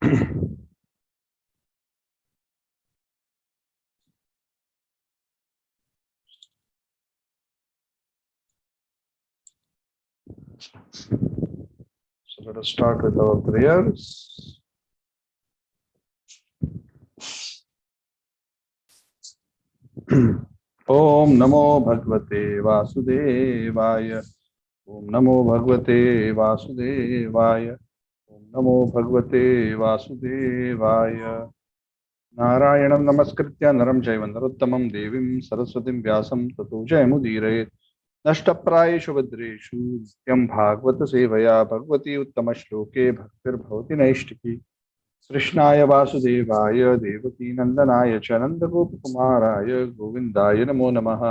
So let us start with our prayers. Om Namo Bhagavate Vasudevaya. Om Namo Bhagavate Vasudevaya. Om Namo Bhagavate Vasudevaya. Narayanam Namaskritya Naram Chaiva Narottamam Devim Saraswatim Vyasam Tato Jayamudire. Nashtaprayeshu Vadreshu Nityam Bhagavata Sevaya Bhagavati Uttama Shloke Bhaktir Bhavati Naishtiki. कृष्णाय वासुदेवाय देवकी नंदनाय च नंदगोपकुमाराय गोविंदाय नमो नमः।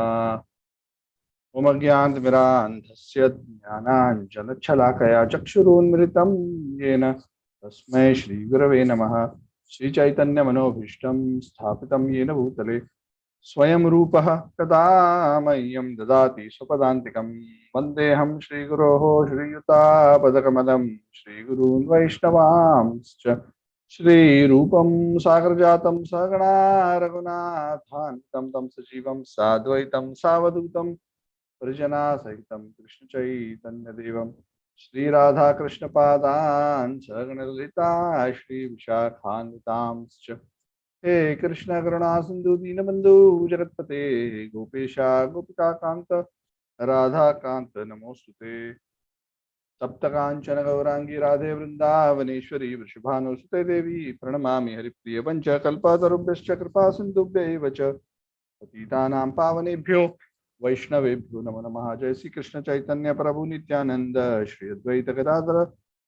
ओम अज्ञानतिमिरान्धस्य ज्ञानाञ्जनशलाकया चक्षुरुन्मिलितं येन तस्मै श्रीगुरवे नमः। श्रीचैतन्यमनोभीष्टं स्थापितं येन भूतले स्वयं रूपः कदा मह्यं ददाति स्वपदान्तिकं। वन्देऽहं श्रीगुरोः श्रीयुतापदकमलं श्रीगुरून् वैष्णवांश्च श्रीरूपं सागरजातं सहगणा रघुनाथान्वितं तं सजीवं साद्वैतं सावधूतं परिजनासहितं कृष्णचैतन्यदेवं श्रीराधाकृष्णपादान् सहगणललिता श्रीविशाखान्वितांश्च हे कृष्ण करुणा सिंधु दीनबंधु जगतपते गोपेशा गोपिकाकांत राधाकांत नमोस्तुते। सप्तकांचन गौरांगी राधे वृंदावनेश्वरी वृषभानुसुते देवी प्रणमामि हरिप्रिय पंच कल्पतरुभ्यश्च कृपा सिन्धुभ्यैव च पतितानां पावनेभ्यो वैष्णवेभ्यो नमो नमः। जय श्री कृष्ण चैतन्य प्रभु नित्यानंद श्री अद्वैत गदाधर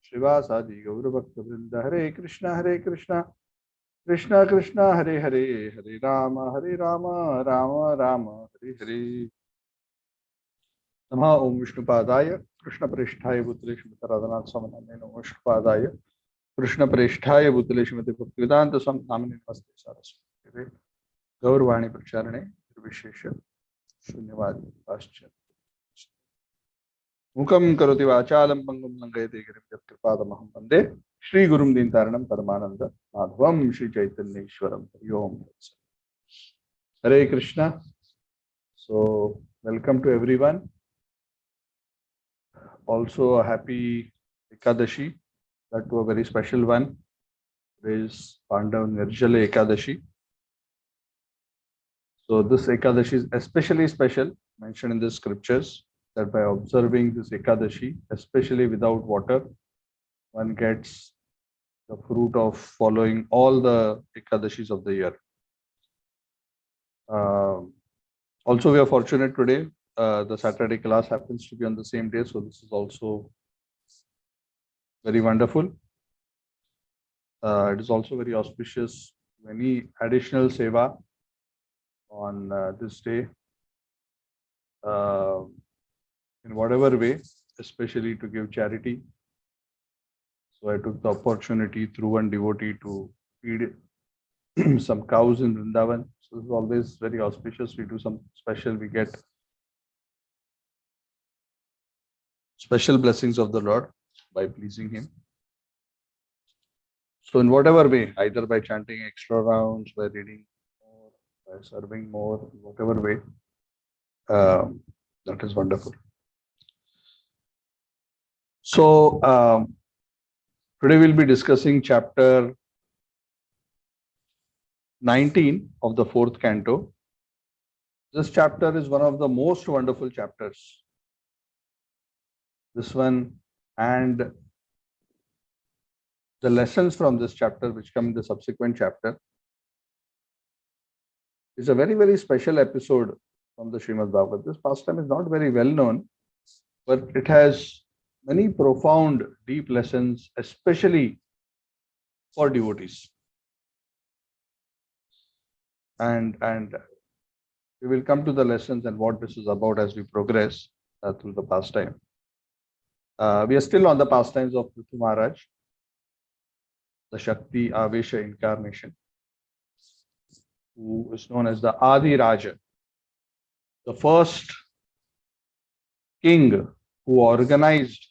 श्रीवासादि गौरभक्तवृंद। हरे कृष्ण कृष्ण कृष्ण हरे हरे, हरे राम राम राम हरे हरे। नमः ओम विष्णुपादाय कृष्णप्रेष्ठाय भूतले श्रीमते राधानाथ स्वामिनामिने नमः। विष्णुपादाय कृष्णप्रेष्ठाय भूतले श्रीमते भक्तिवेदांत स्वामिनामिने नमस्ते सारस्वते गौरवाणी प्रचारणे विशेष शून्यवाद पाश्चात्य मुखं करोति वाचालं पंगुं लंघयते गिरिं यत्कृपातमहं वन्दे श्रीगुरुं दीनतारिणं परमानंद माधवं श्रीचैतन्येश्वरं। हरि ओम। हरे Krishna. So welcome to everyone. Also a happy Ekadashi, that to a very special one. Today is Pandav Nirjala Ekadashi. So this Ekadashi is especially special, mentioned in the scriptures, that by observing this Ekadashi, especially without water, one gets the fruit of following all the Ekadashis of the year. Also, we are fortunate today. The Saturday class happens to be on the same day, so this is also very wonderful. It is also very auspicious. Any additional seva on this day, in whatever way, especially to give charity. So I took the opportunity through one devotee to feed some cows in Vrindavan. So it's always very auspicious. We do some special, we get special blessings of the Lord by pleasing Him. So in whatever way, either by chanting extra rounds, by reading more, by serving more, whatever way, that is wonderful. So today we'll be discussing chapter 19 of the 4th canto. This chapter is one of the most wonderful chapters. This one and the lessons from this chapter, which come in the subsequent chapter, is a very, very special episode from the Srimad Bhagavad. This pastime is not very well known, but it has many profound, deep lessons, especially for devotees. And we will come to the lessons and what this is about as we progress through the pastime. We are still on the pastimes of Prithu Maharaj, the Shakti Avesha incarnation, who is known as the Adi Raja, the first king who organized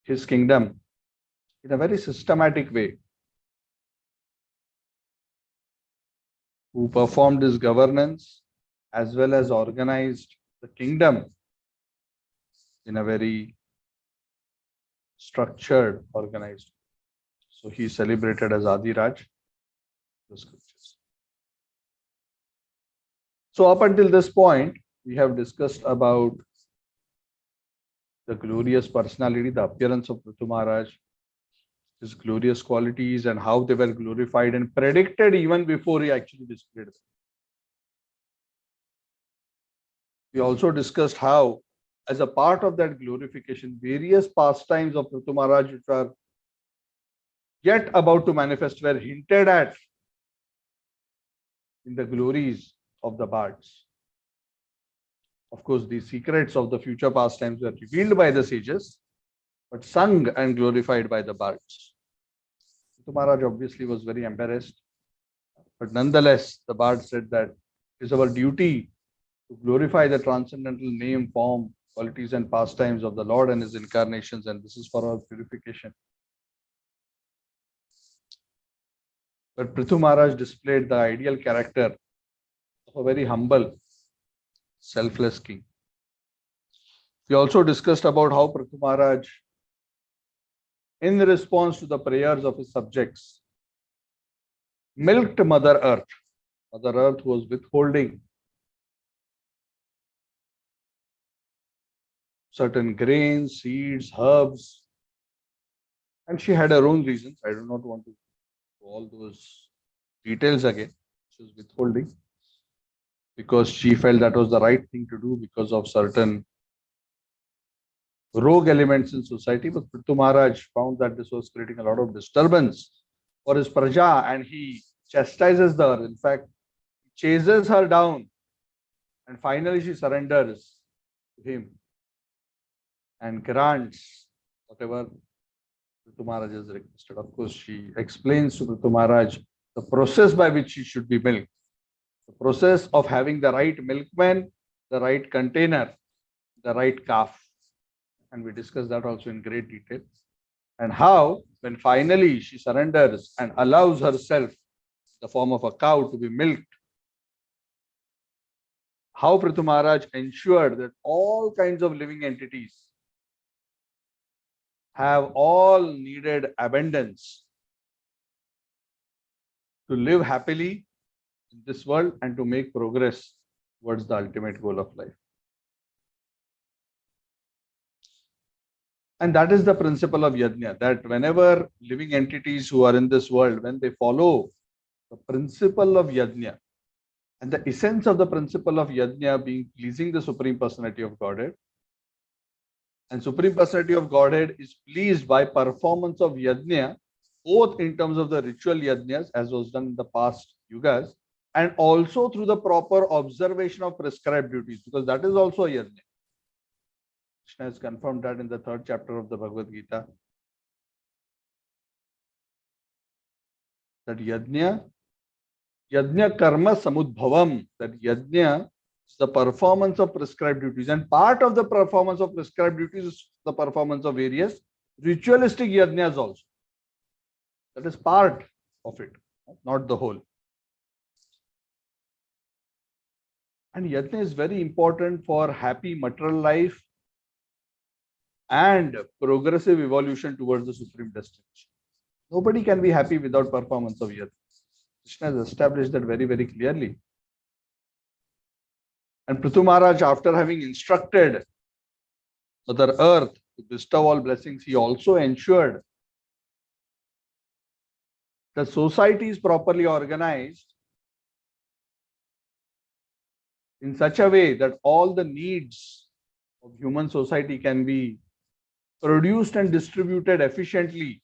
his kingdom in a very systematic way, who performed his governance as well as organized the kingdom in a very structured, organized. So he is celebrated as Adi Raj, the scriptures. So up until this point, we have discussed about the glorious personality, the appearance of Prithu Maharaj, his glorious qualities and how they were glorified and predicted even before he actually displayed them. We also discussed how, as a part of that glorification, various pastimes of Prithu Maharaj which are yet about to manifest were hinted at in the glories of the bards. Of course, the secrets of the future pastimes were revealed by the sages, but sung and glorified by the bards. Prithu Maharaj obviously was very embarrassed, but nonetheless, the bard said that it is our duty to glorify the transcendental name, form, qualities, and pastimes of the Lord and his incarnations, and this is for our purification. But Prithu Maharaj displayed the ideal character of a very humble, selfless king. We also discussed about how Prithu Maharaj, in response to the prayers of his subjects, milked Mother Earth. Mother Earth was withholding certain grains, seeds, herbs, and she had her own reasons. I do not want to go all those details again. She was withholding because she felt that was the right thing to do because of certain rogue elements in society. But Prithu Maharaj found that this was creating a lot of disturbance for his praja, and he chastises her. In fact, he chases her down, and finally she surrenders to him and grants whatever Prithu Maharaj has requested. Of course, she explains to Prithu Maharaj the process by which she should be milked, the process of having the right milkman, the right container, the right calf. And we discussed that also in great detail. And how, when finally she surrenders and allows herself the form of a cow to be milked, how Prithu Maharaj ensured that all kinds of living entities have all needed abundance to live happily in this world and to make progress towards the ultimate goal of life. And that is the principle of yajna, that whenever living entities who are in this world, when they follow the principle of yajna, and the essence of the principle of yajna being pleasing the Supreme Personality of Godhead, and Supreme Personality of Godhead is pleased by performance of yajna, both in terms of the ritual yajnas, as was done in the past yugas, and also through the proper observation of prescribed duties, because that is also a yajna. Krishna has confirmed that in the 3rd chapter of the Bhagavad Gita, that yajna karma samudbhavam, that yajna is the performance of prescribed duties, and part of the performance of prescribed duties is the performance of various ritualistic yajnas also. That is part of it, not the whole. And yajna is very important for happy material life and progressive evolution towards the supreme destination. Nobody can be happy without performance of yajna. Krishna has established that very, very clearly. And Prithu Maharaj, after having instructed Mother Earth to bestow all blessings, he also ensured that society is properly organized in such a way that all the needs of human society can be produced and distributed efficiently,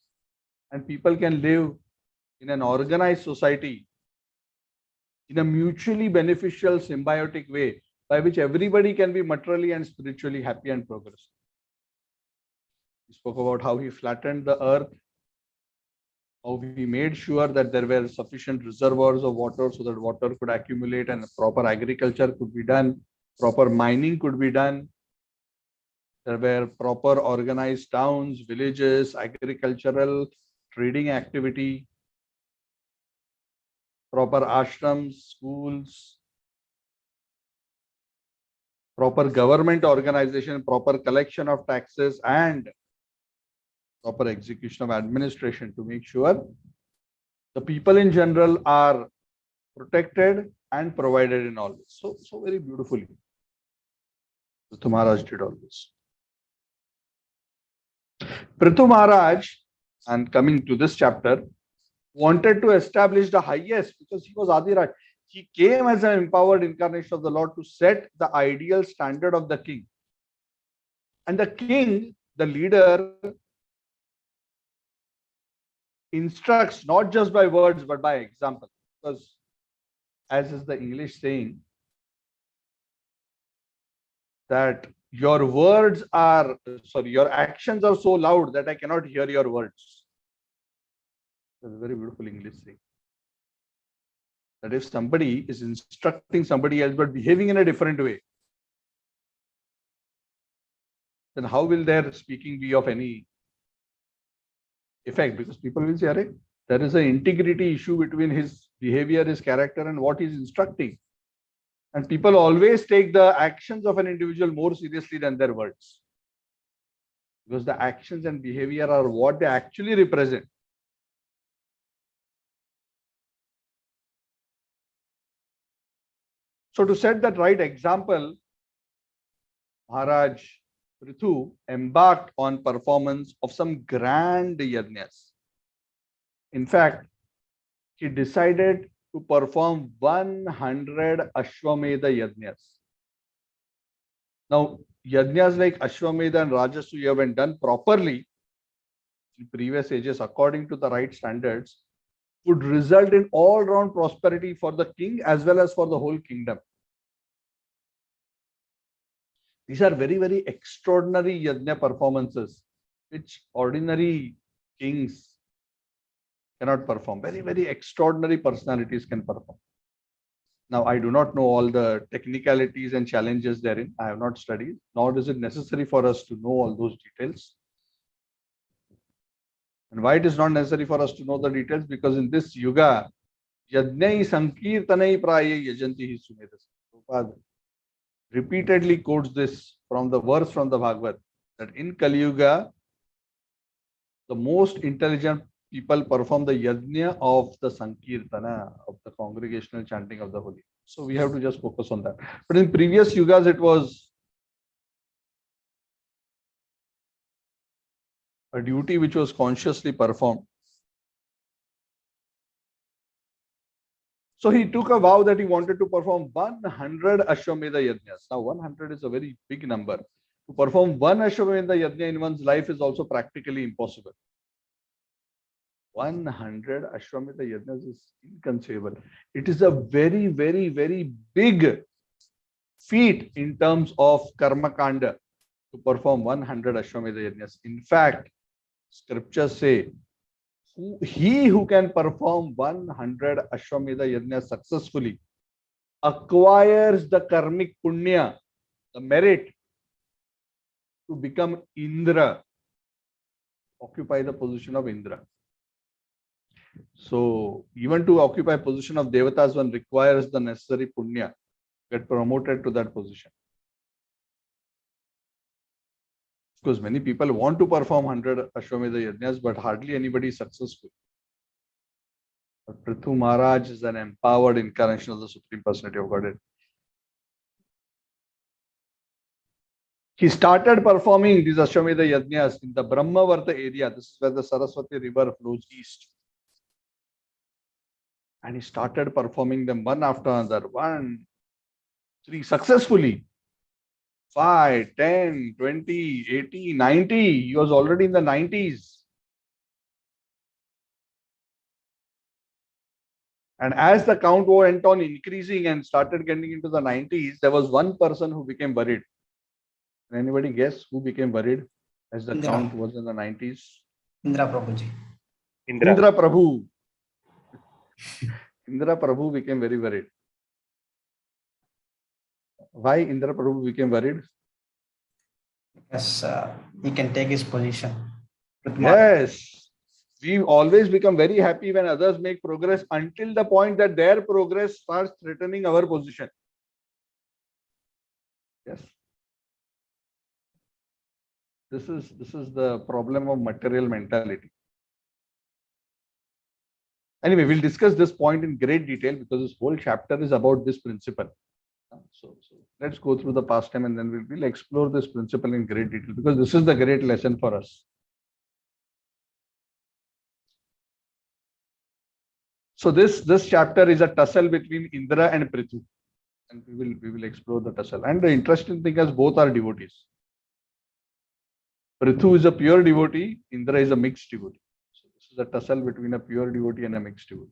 and people can live in an organized society in a mutually beneficial symbiotic way by which everybody can be materially and spiritually happy and progressive. He spoke about how he flattened the earth, how he made sure that there were sufficient reservoirs of water so that water could accumulate and proper agriculture could be done, proper mining could be done, There were proper organized towns, villages, agricultural, trading activity, proper ashrams, schools, proper government organization, proper collection of taxes, and proper execution of administration to make sure the people in general are protected and provided in all this. So very beautifully, Prithu Maharaj did all this. Prithu Maharaj, and coming to this chapter, wanted to establish the highest because he was Adiraj. He came as an empowered incarnation of the Lord to set the ideal standard of the king. And the king, the leader, instructs not just by words but by example. Because, as is the English saying, that your your actions are so loud that I cannot hear your words. That's a very beautiful English saying. That if somebody is instructing somebody else but behaving in a different way, then how will their speaking be of any effect? Because people will say, Arey, there is an integrity issue between his behavior, his character, and what he's instructing. And people always take the actions of an individual more seriously than their words. Because the actions and behavior are what they actually represent. So to set that right example, Maharaj Prithu embarked on performance of some grand yajnas. In fact, he decided to perform 100 Ashwamedha yajnas. Now, yajnas like Ashwamedha and Rajasuya, when done properly in previous ages according to the right standards, would result in all-round prosperity for the king as well as for the whole kingdom. These are very, very extraordinary yajna performances, which ordinary kings cannot perform. Very, very extraordinary personalities can perform. Now, I do not know all the technicalities and challenges therein. I have not studied, nor is it necessary for us to know all those details. And why it is not necessary for us to know the details? Because in this yuga, yajnai sankirtanai praye yajanti hi sumedas. Prabhupada repeatedly quotes this from the verse from the Bhagavad, that in Kali Yuga, the most intelligent people perform the yajna of the sankirtana, of the congregational chanting of the holy. So we have to just focus on that. But in previous yugas, it was a duty which was consciously performed. So he took a vow that he wanted to perform 100 Ashwamedha yajnas. Now 100 is a very big number. To perform one Ashwamedha yajna in one's life is also practically impossible. 100 Ashwamedha yajnas is inconceivable. It is a very, very, very big feat in terms of karma kanda to perform 100 Ashwamedha yajnas. In fact, scriptures say, he who can perform 100 Ashwamedha yajnas successfully acquires the karmic punya, the merit to become Indra, occupy the position of Indra. So even to occupy position of Devatas, one requires the necessary punya, get promoted to that position. Because many people want to perform 100 Ashwamedha yajnas, but hardly anybody is successful. But Prithu Maharaj is an empowered incarnation of the Supreme Personality of Godhead. He started performing these Ashwamedha yajnas in the Brahmavarta area. This is where the Saraswati river flows east. And he started performing them one after another, 1, 3, successfully. 5, 10, 20, 80, 90. He was already in the 90s. And as the count went on increasing and started getting into the 90s, there was one person who became worried. Can anybody guess who became worried as the count was in the 90s? Indra Prabhuji. Indra Prabhu. Indra Prabhu became very worried. Why Indra Prabhu became worried? Yes, he can take his position. Prithu Maharaj. Yes. We always become very happy when others make progress until the point that their progress starts threatening our position. Yes. This is the problem of material mentality. Anyway, we'll discuss this point in great detail because this whole chapter is about this principle. So let's go through the past time and then we'll explore this principle in great detail because this is the great lesson for us. So this chapter is a tussle between Indra and Prithu, and we will explore the tussle. And the interesting thing is both are devotees. Prithu is a pure devotee, Indra is a mixed devotee. So this is a tussle between a pure devotee and a mixed devotee.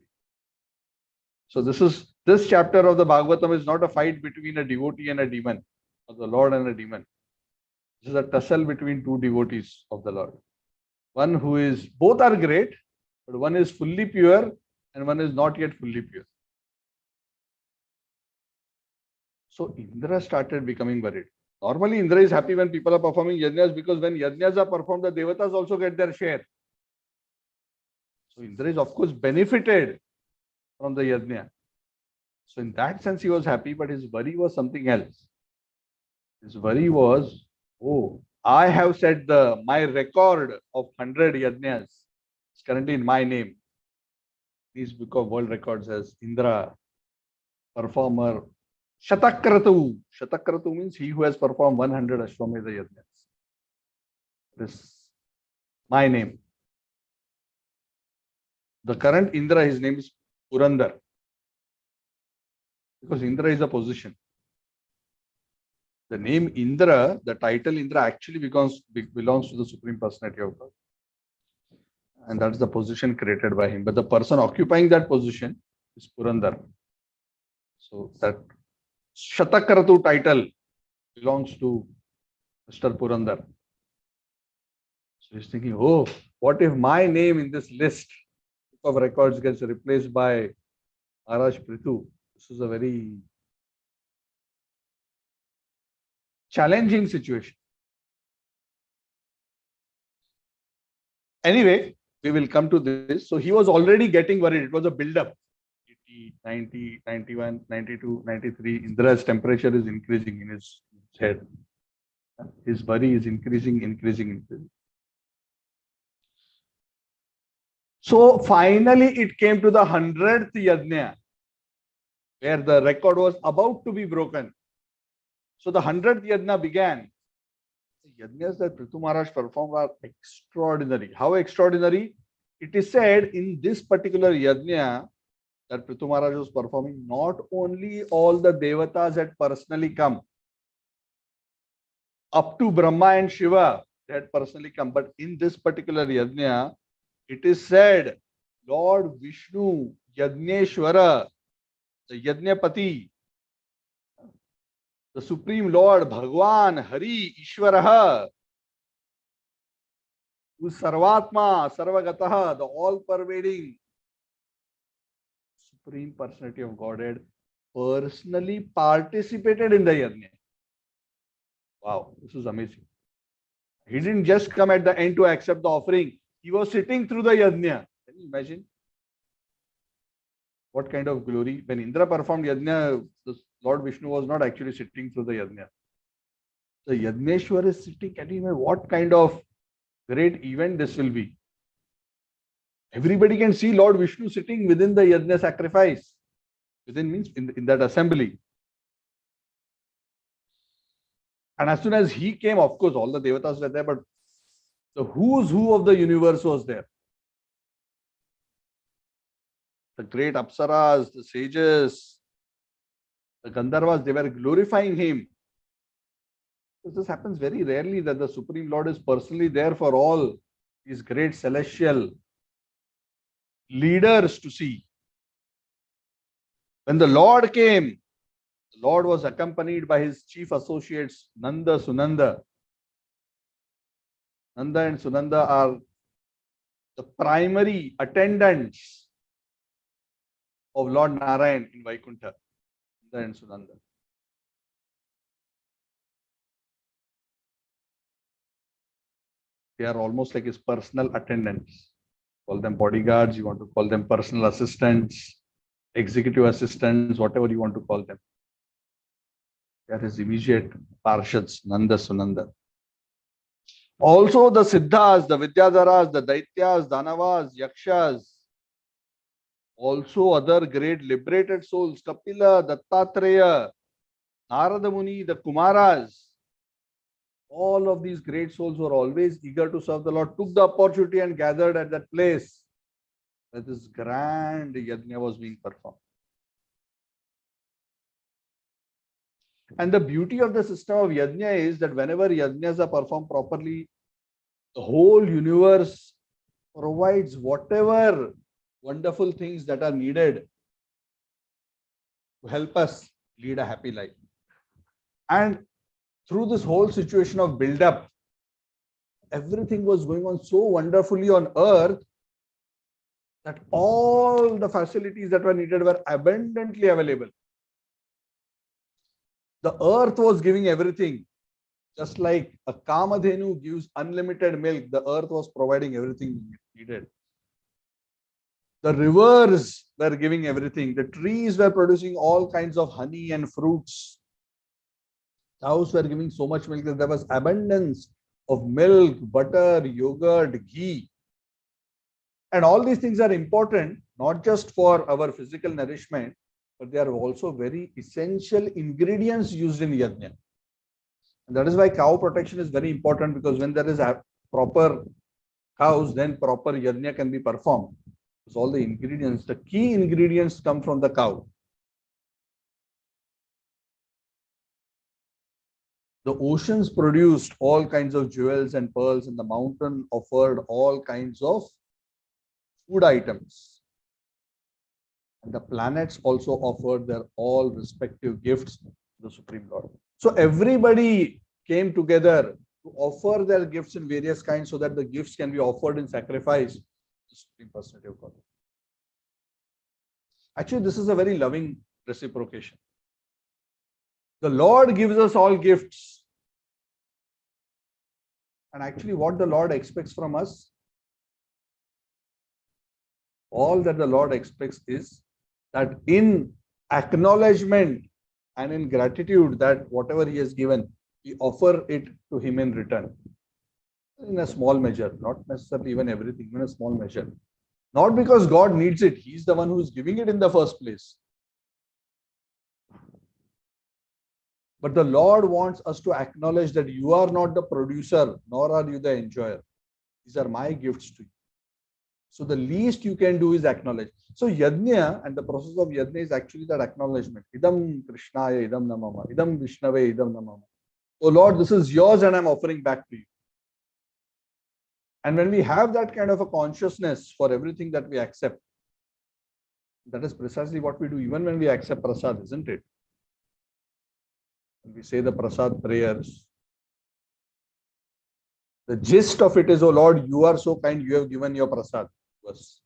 So this chapter of the Bhagavatam is not a fight between a devotee and a demon, or the Lord and a demon. This is a tussle between two devotees of the Lord. One who is, both are great, but one is fully pure and one is not yet fully pure. So Indra started becoming worried. Normally, Indra is happy when people are performing yajnas because when yajnas are performed, the devatas also get their share. So Indra is of course benefited from the yajna. So in that sense, he was happy, but his worry was something else. His worry was, oh, I have set my record of 100 yajnas. It's currently in my name. These book of world records as Indra, performer, Shatakratu. Shatakratu means he who has performed 100 Ashwamedha yajnas. This my name. The current Indra, his name is Purandar. Because Indra is a position. The name Indra, the title Indra actually belongs to the Supreme Personality of God. And that's the position created by him. But the person occupying that position is Purandar. So that Shatakratu title belongs to Mr. Purandar. So he's thinking, oh, what if my name in this list of records gets replaced by Maharaj Prithu? This is a very challenging situation. Anyway, we will come to this. So he was already getting worried. It was a build-up. 80, 90, 91, 92, 93. Indra's temperature is increasing in his head. His worry is increasing. So finally, it came to the 100th yajna, where the record was about to be broken. So the 100th yajna began. The yajnas that Prithu Maharaj performed are extraordinary. How extraordinary? It is said in this particular yajna that Prithu Maharaj was performing, not only all the devatas had personally come, up to Brahma and Shiva, they had personally come. But in this particular yajna, it is said, Lord Vishnu, Yajneshwara, the Yajnapati, the Supreme Lord, Bhagwan, Hari, Ishwaraha, who is Sarvatma, Sarvagataha, the all-pervading Supreme Personality of Godhead, personally participated in the yajna. Wow, this is amazing. He didn't just come at the end to accept the offering. He was sitting through the yajna. Can you imagine? What kind of glory? When Indra performed yajna, the Lord Vishnu was not actually sitting through the yajna. The Yajneshwar is sitting. Can you imagine what kind of great event this will be? Everybody can see Lord Vishnu sitting within the yajna sacrifice. Within means in that assembly. And as soon as he came, of course, all the devatas were there, but the who's who of the universe was there. The great Apsaras, the sages, the Gandharvas, they were glorifying him. This happens very rarely that the Supreme Lord is personally there for all these great celestial leaders to see. When the Lord came, the Lord was accompanied by his chief associates, Nanda, Sunanda. Nanda and Sunanda are the primary attendants of Lord Narayan in Vaikuntha. Nanda and Sunanda. They are almost like his personal attendants. Call them bodyguards, you want to call them personal assistants, executive assistants, whatever you want to call them. They are his immediate parshads, Nanda Sunanda. Also the Siddhas, the Vidyadharas, the Daityas, Danavas, Yakshas, also other great liberated souls, Kapila, Dattatreya, Narada Muni, the Kumaras, all of these great souls were always eager to serve the Lord, took the opportunity and gathered at that place where this grand yajna was being performed. And the beauty of the system of yajna is that whenever yajnas are performed properly, the whole universe provides whatever wonderful things that are needed to help us lead a happy life. And through this whole situation of build-up, everything was going on so wonderfully on earth that all the facilities that were needed were abundantly available. The earth was giving everything. Just like a Kamadhenu gives unlimited milk, the earth was providing everything needed. The rivers were giving everything. The trees were producing all kinds of honey and fruits. Cows were giving so much milk that there was abundance of milk, butter, yogurt, ghee. And all these things are important, not just for our physical nourishment, but they are also very essential ingredients used in yajna. And that is why cow protection is very important, because when there is a proper cows, then proper yajna can be performed. Because all the ingredients, the key ingredients come from the cow. The oceans produced all kinds of jewels and pearls, and the mountain offered all kinds of food items. And the planets also offered their all respective gifts to the Supreme Lord. So everybody came together to offer their gifts in various kinds so that the gifts can be offered in sacrifice to the Supreme Personality of God. Actually, this is a very loving reciprocation. The Lord gives us all gifts. And actually, what the Lord expects from us, all that the Lord expects is that in acknowledgement and in gratitude that whatever He has given, we offer it to Him in return. In a small measure, not necessarily even everything, in a small measure. Not because God needs it, He's the one who is giving it in the first place. But the Lord wants us to acknowledge that you are not the producer, nor are you the enjoyer. These are my gifts to you. So the least you can do is acknowledge. So yajna and the process of yajna is actually that acknowledgement. Idam Krishnaya, idam namama, idam Vishnave, idam namama. Oh Lord, this is yours and I'm offering back to you. And when we have that kind of a consciousness for everything that we accept, that is precisely what we do even when we accept prasad, isn't it? When we say the prasad prayers, the gist of it is, oh Lord, you are so kind, you have given your prasad to us.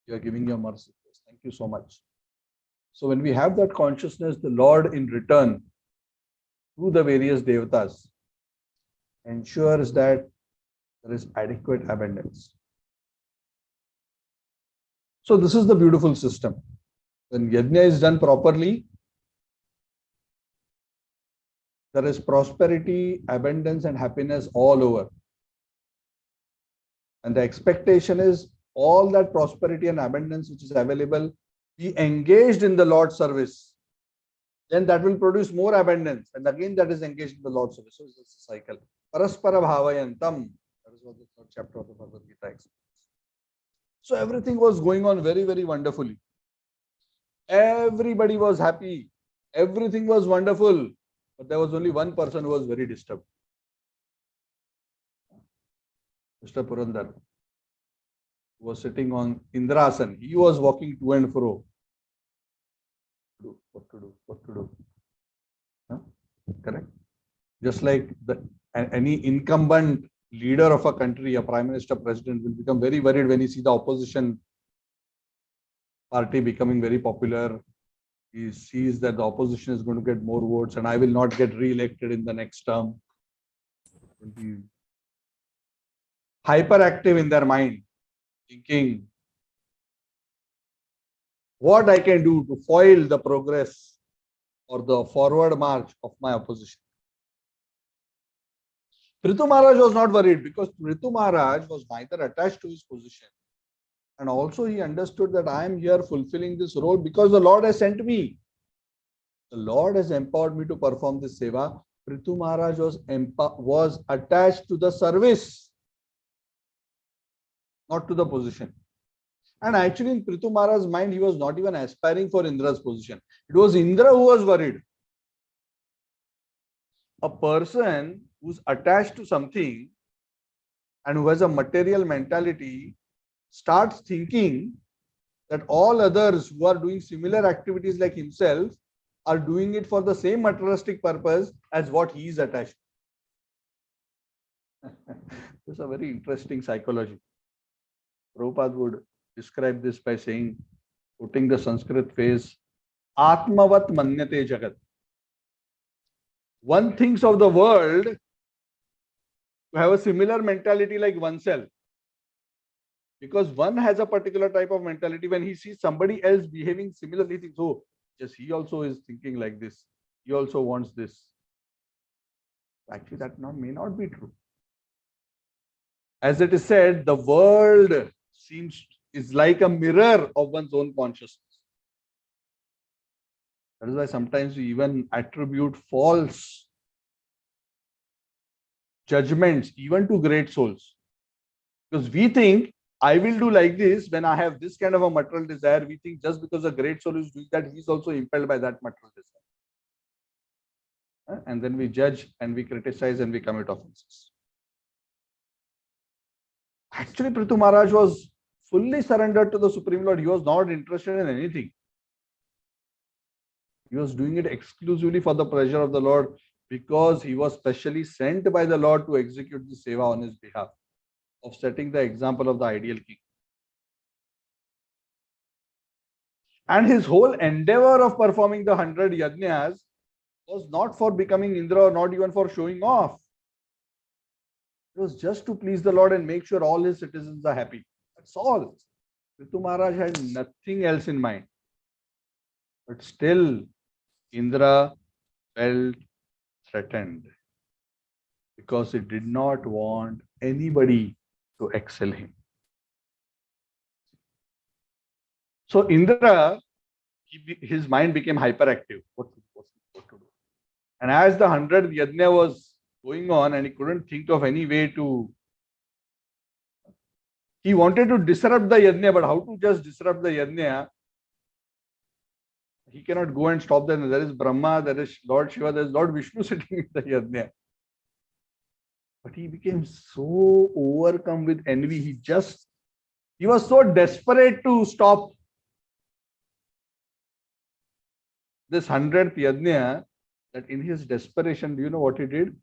You are giving your mercy to us. Thank you so much. So when we have that consciousness, the Lord in return, through the various devatas, ensures that there is adequate abundance. So this is the beautiful system. When yajna is done properly, there is prosperity, abundance, and happiness all over. And the expectation is all that prosperity and abundance which is available be engaged in the Lord's service. Then that will produce more abundance. And again, that is engaged in the Lord's service. So it's a cycle. Paraspara bhavayantam. That is what the third chapter of the Bhagavad Gita explains. So everything was going on very, very wonderfully. Everybody was happy. Everything was wonderful. But there was only one person who was very disturbed. Mr. Purandar, who was sitting on Indrasan. He was walking to and fro. What to do? What to do? Huh? Correct? Just like any incumbent leader of a country, a prime minister, president, will become very worried when he sees the opposition party becoming very popular. He sees that the opposition is going to get more votes and I will not get re-elected in the next term. hyperactive in their mind, thinking what I can do to foil the progress or the forward march of my opposition. Prithu Maharaj was not worried because Prithu Maharaj was neither attached to his position, and also he understood that I am here fulfilling this role because the Lord has sent me. The Lord has empowered me to perform this seva. Prithu Maharaj was attached to the service, not to the position. And actually, in Prithu Maharaj's mind, he was not even aspiring for Indra's position. It was Indra who was worried. A person who's attached to something and who has a material mentality starts thinking that all others who are doing similar activities like himself are doing it for the same materialistic purpose as what he is attached to. This is a very interesting psychology. Prabhupada would describe this by saying, putting the Sanskrit phrase, Atmavat manyate jagat. One thinks of the world to have a similar mentality like oneself. Because one has a particular type of mentality. When he sees somebody else behaving similarly, he thinks, oh, yes, he also is thinking like this. He also wants this. Actually, that may not be true. As it is said, the world is like a mirror of one's own consciousness. That is why sometimes we even attribute false judgments even to great souls. Because we think, I will do like this when I have this kind of a material desire. We think just because a great soul is doing that, he is also impelled by that material desire. And then we judge and we criticize and we commit offenses. Actually, Prithu Maharaj was fully surrendered to the Supreme Lord. He was not interested in anything. He was doing it exclusively for the pleasure of the Lord because he was specially sent by the Lord to execute the seva on his behalf, of setting the example of the ideal king. And his whole endeavor of performing the 100 yajnas was not for becoming Indra or not even for showing off. It was just to please the Lord and make sure all his citizens are happy. That's all. Prithu Maharaj had nothing else in mind. But still, Indra felt threatened because he did not want anybody to excel him. So Indra, his mind became hyperactive. What to do? And as the 100th yajna was going on and he couldn't think of any way to, he wanted to disrupt the yajna, but how to just disrupt the yajna? He cannot go and stop them. There is Brahma, there is Lord Shiva, there is Lord Vishnu sitting in the yajna. But he became so overcome with envy. He was so desperate to stop this 100th yajna that in his desperation, do you know what he did?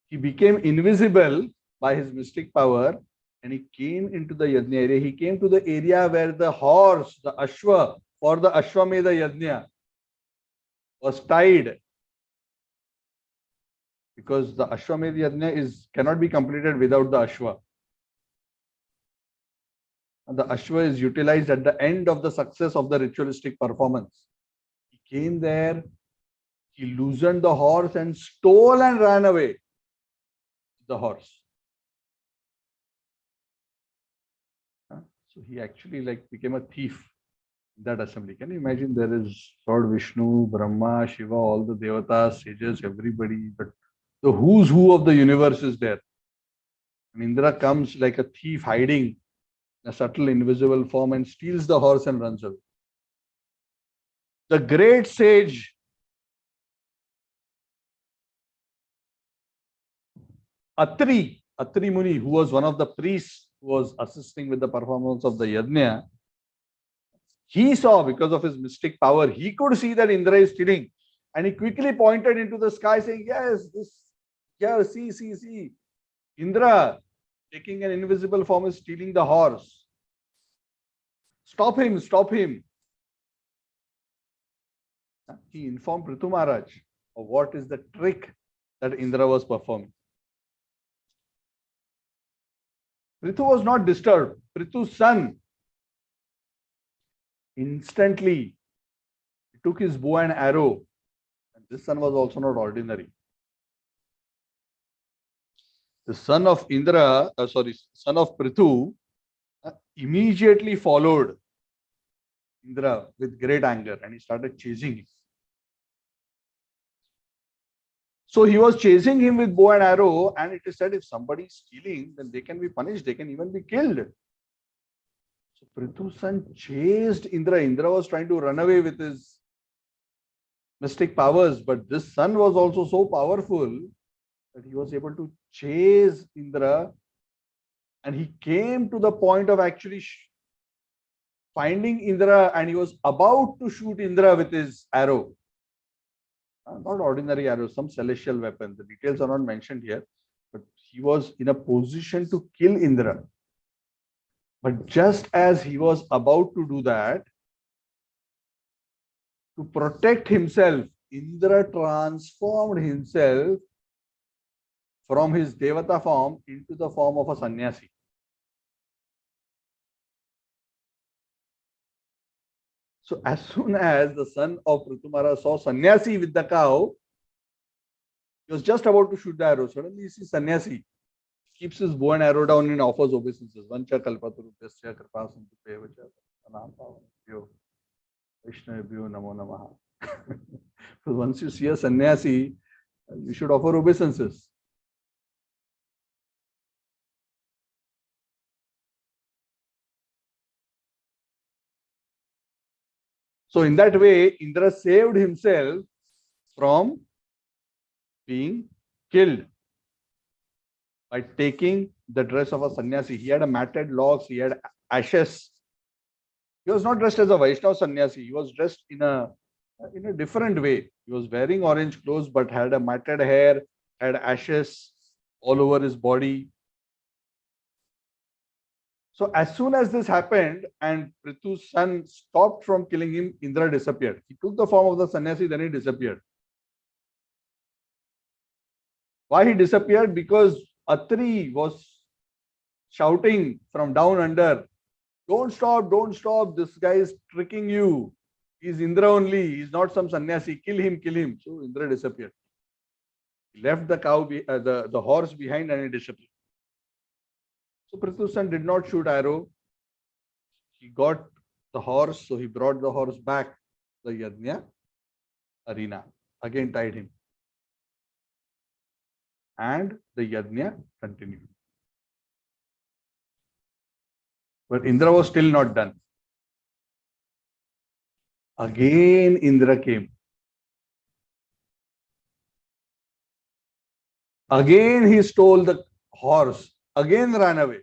He became invisible by his mystic power and he came into the yajna area. He came to the area where the horse, the Ashwa, for the Ashwamedha yajna was tied. Because the Ashwamedha yajna cannot be completed without the Ashwa. And the Ashwa is utilized at the end of the success of the ritualistic performance. He came there, he loosened the horse and stole and ran away the horse. So he actually became a thief in that assembly. Can you imagine? There is Lord Vishnu, Brahma, Shiva, all the devatas, sages, everybody. But the who's who of the universe is there. And Indra comes like a thief hiding in a subtle invisible form and steals the horse and runs away. The great sage Atri Muni, who was one of the priests who was assisting with the performance of the yajna, he saw, because of his mystic power, he could see that Indra is stealing. And he quickly pointed into the sky saying, yes, see. Indra, taking an invisible form, is stealing the horse. Stop him. He informed Prithu Maharaj of what is the trick that Indra was performing. Prithu was not disturbed. Prithu's son instantly took his bow and arrow. And this son was also not ordinary. The son of son of Prithu immediately followed Indra with great anger and he started chasing him. So he was chasing him with bow and arrow, and it is said if somebody is stealing, then they can be punished, they can even be killed. So Prithu's son chased Indra. Indra was trying to run away with his mystic powers, but this son was also so powerful that he was able to chase Indra, and he came to the point of actually finding Indra, and he was about to shoot Indra with his arrow. Not ordinary arrow, some celestial weapon. The details are not mentioned here, but he was in a position to kill Indra. But just as he was about to do that, to protect himself, Indra transformed himself from his Devata form into the form of a sannyasi. So as soon as the son of Prithu Maharaj saw sannyasi with the cow, he was just about to shoot the arrow. Suddenly he sees sannyasi, keeps his bow and arrow down and offers obeisances. Vancha kalpatarubhyasya kripa sindhubhyo pranam pavanebhyo vaishnavebhyo namo namaha. So once you see a sannyasi, you should offer obeisances. So in that way, Indra saved himself from being killed by taking the dress of a sannyasi. He had a matted locks, he had ashes. He was not dressed as a Vaishnava sannyasi. He was dressed in a different way. He was wearing orange clothes but had a matted hair, had ashes all over his body. So as soon as this happened and Prithu's son stopped from killing him, Indra disappeared. He took the form of the sannyasi, then he disappeared. Why he disappeared? Because Atri was shouting from down under, don't stop, this guy is tricking you. He's Indra only, he's not some sannyasi, kill him. So Indra disappeared. He left the cow, the horse behind and he disappeared. So Prithu's son did not shoot arrow. He got the horse, so he brought the horse back to the Yajna arena. Again tied him. And the Yajna continued. But Indra was still not done. Again Indra came. Again he stole the horse. Again ran away.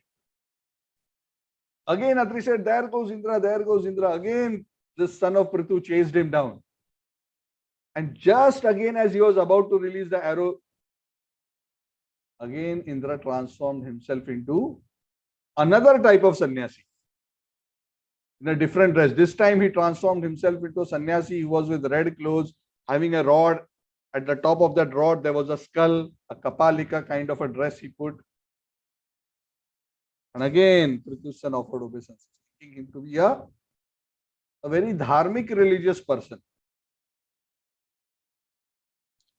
Again Atri said, there goes Indra. Again the son of Prithu chased him down. And just again as he was about to release the arrow, again Indra transformed himself into another type of sannyasi. In a different dress. This time he transformed himself into a sannyasi. He was with red clothes, having a rod. At the top of that rod, there was a skull, a kapalika kind of a dress he put. And again, Prithu's son offered obeisance, thinking him to be a very dharmic religious person.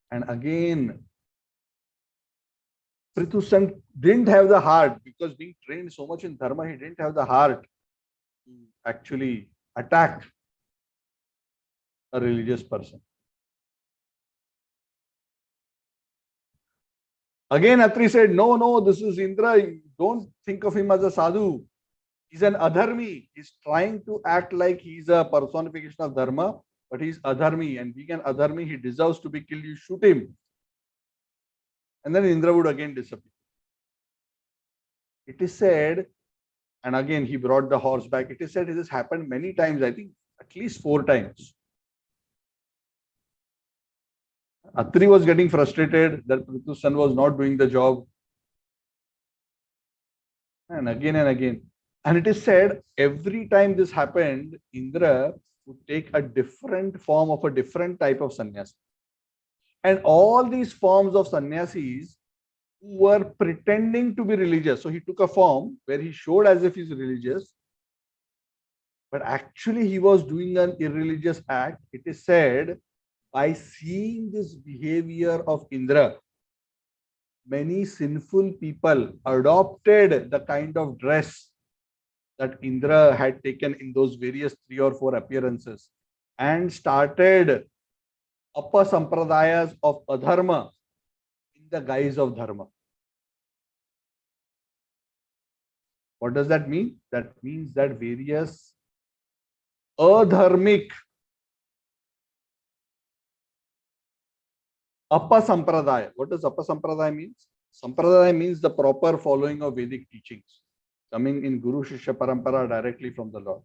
And again, Prithu's son didn't have the heart, because being trained so much in dharma, he didn't have the heart to actually attack a religious person. Again, Atri said, no, this is Indra. Don't think of him as a sadhu. He's an adharmi. He's trying to act like he's a personification of dharma, but he's adharmi. And being an adharmi, he deserves to be killed. You shoot him. And then Indra would again disappear. It is said, and again he brought the horse back. It is said it has happened many times, I think at least 4 times. Atri was getting frustrated that Prithu's son was not doing the job. And again. And it is said every time this happened, Indra would take a different form of a different type of sannyasi. And all these forms of sannyasis who were pretending to be religious. So he took a form where he showed as if he's religious, but actually he was doing an irreligious act. It is said, by seeing this behavior of Indra, many sinful people adopted the kind of dress that Indra had taken in those various 3 or 4 appearances and started upper sampradayas of adharma in the guise of dharma. What does that mean? That means that various adharmic upper sampradaya. What does upper sampradaya means? Sampradaya means the proper following of Vedic teachings, coming in Guru Shishya Parampara directly from the Lord.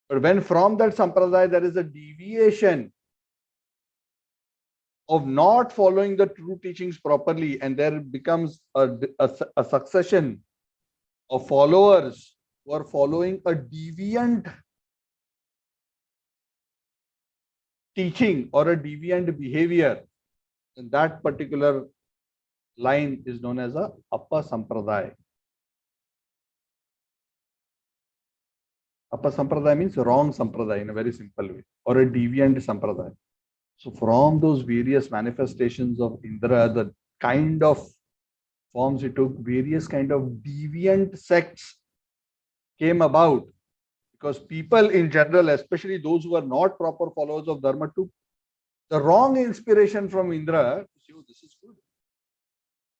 But when from that sampradaya there is a deviation of not following the true teachings properly, and there becomes a succession of followers who are following a deviant teaching or a deviant behavior, then that particular line is known as a upper sampradaya. Upper sampradaya means wrong sampradaya in a very simple way, or a deviant sampradaya. So from those various manifestations of Indra, the kind of forms it took, various kind of deviant sects came about, because people in general, especially those who are not proper followers of Dharma, took the wrong inspiration from Indra to say, oh, this is good.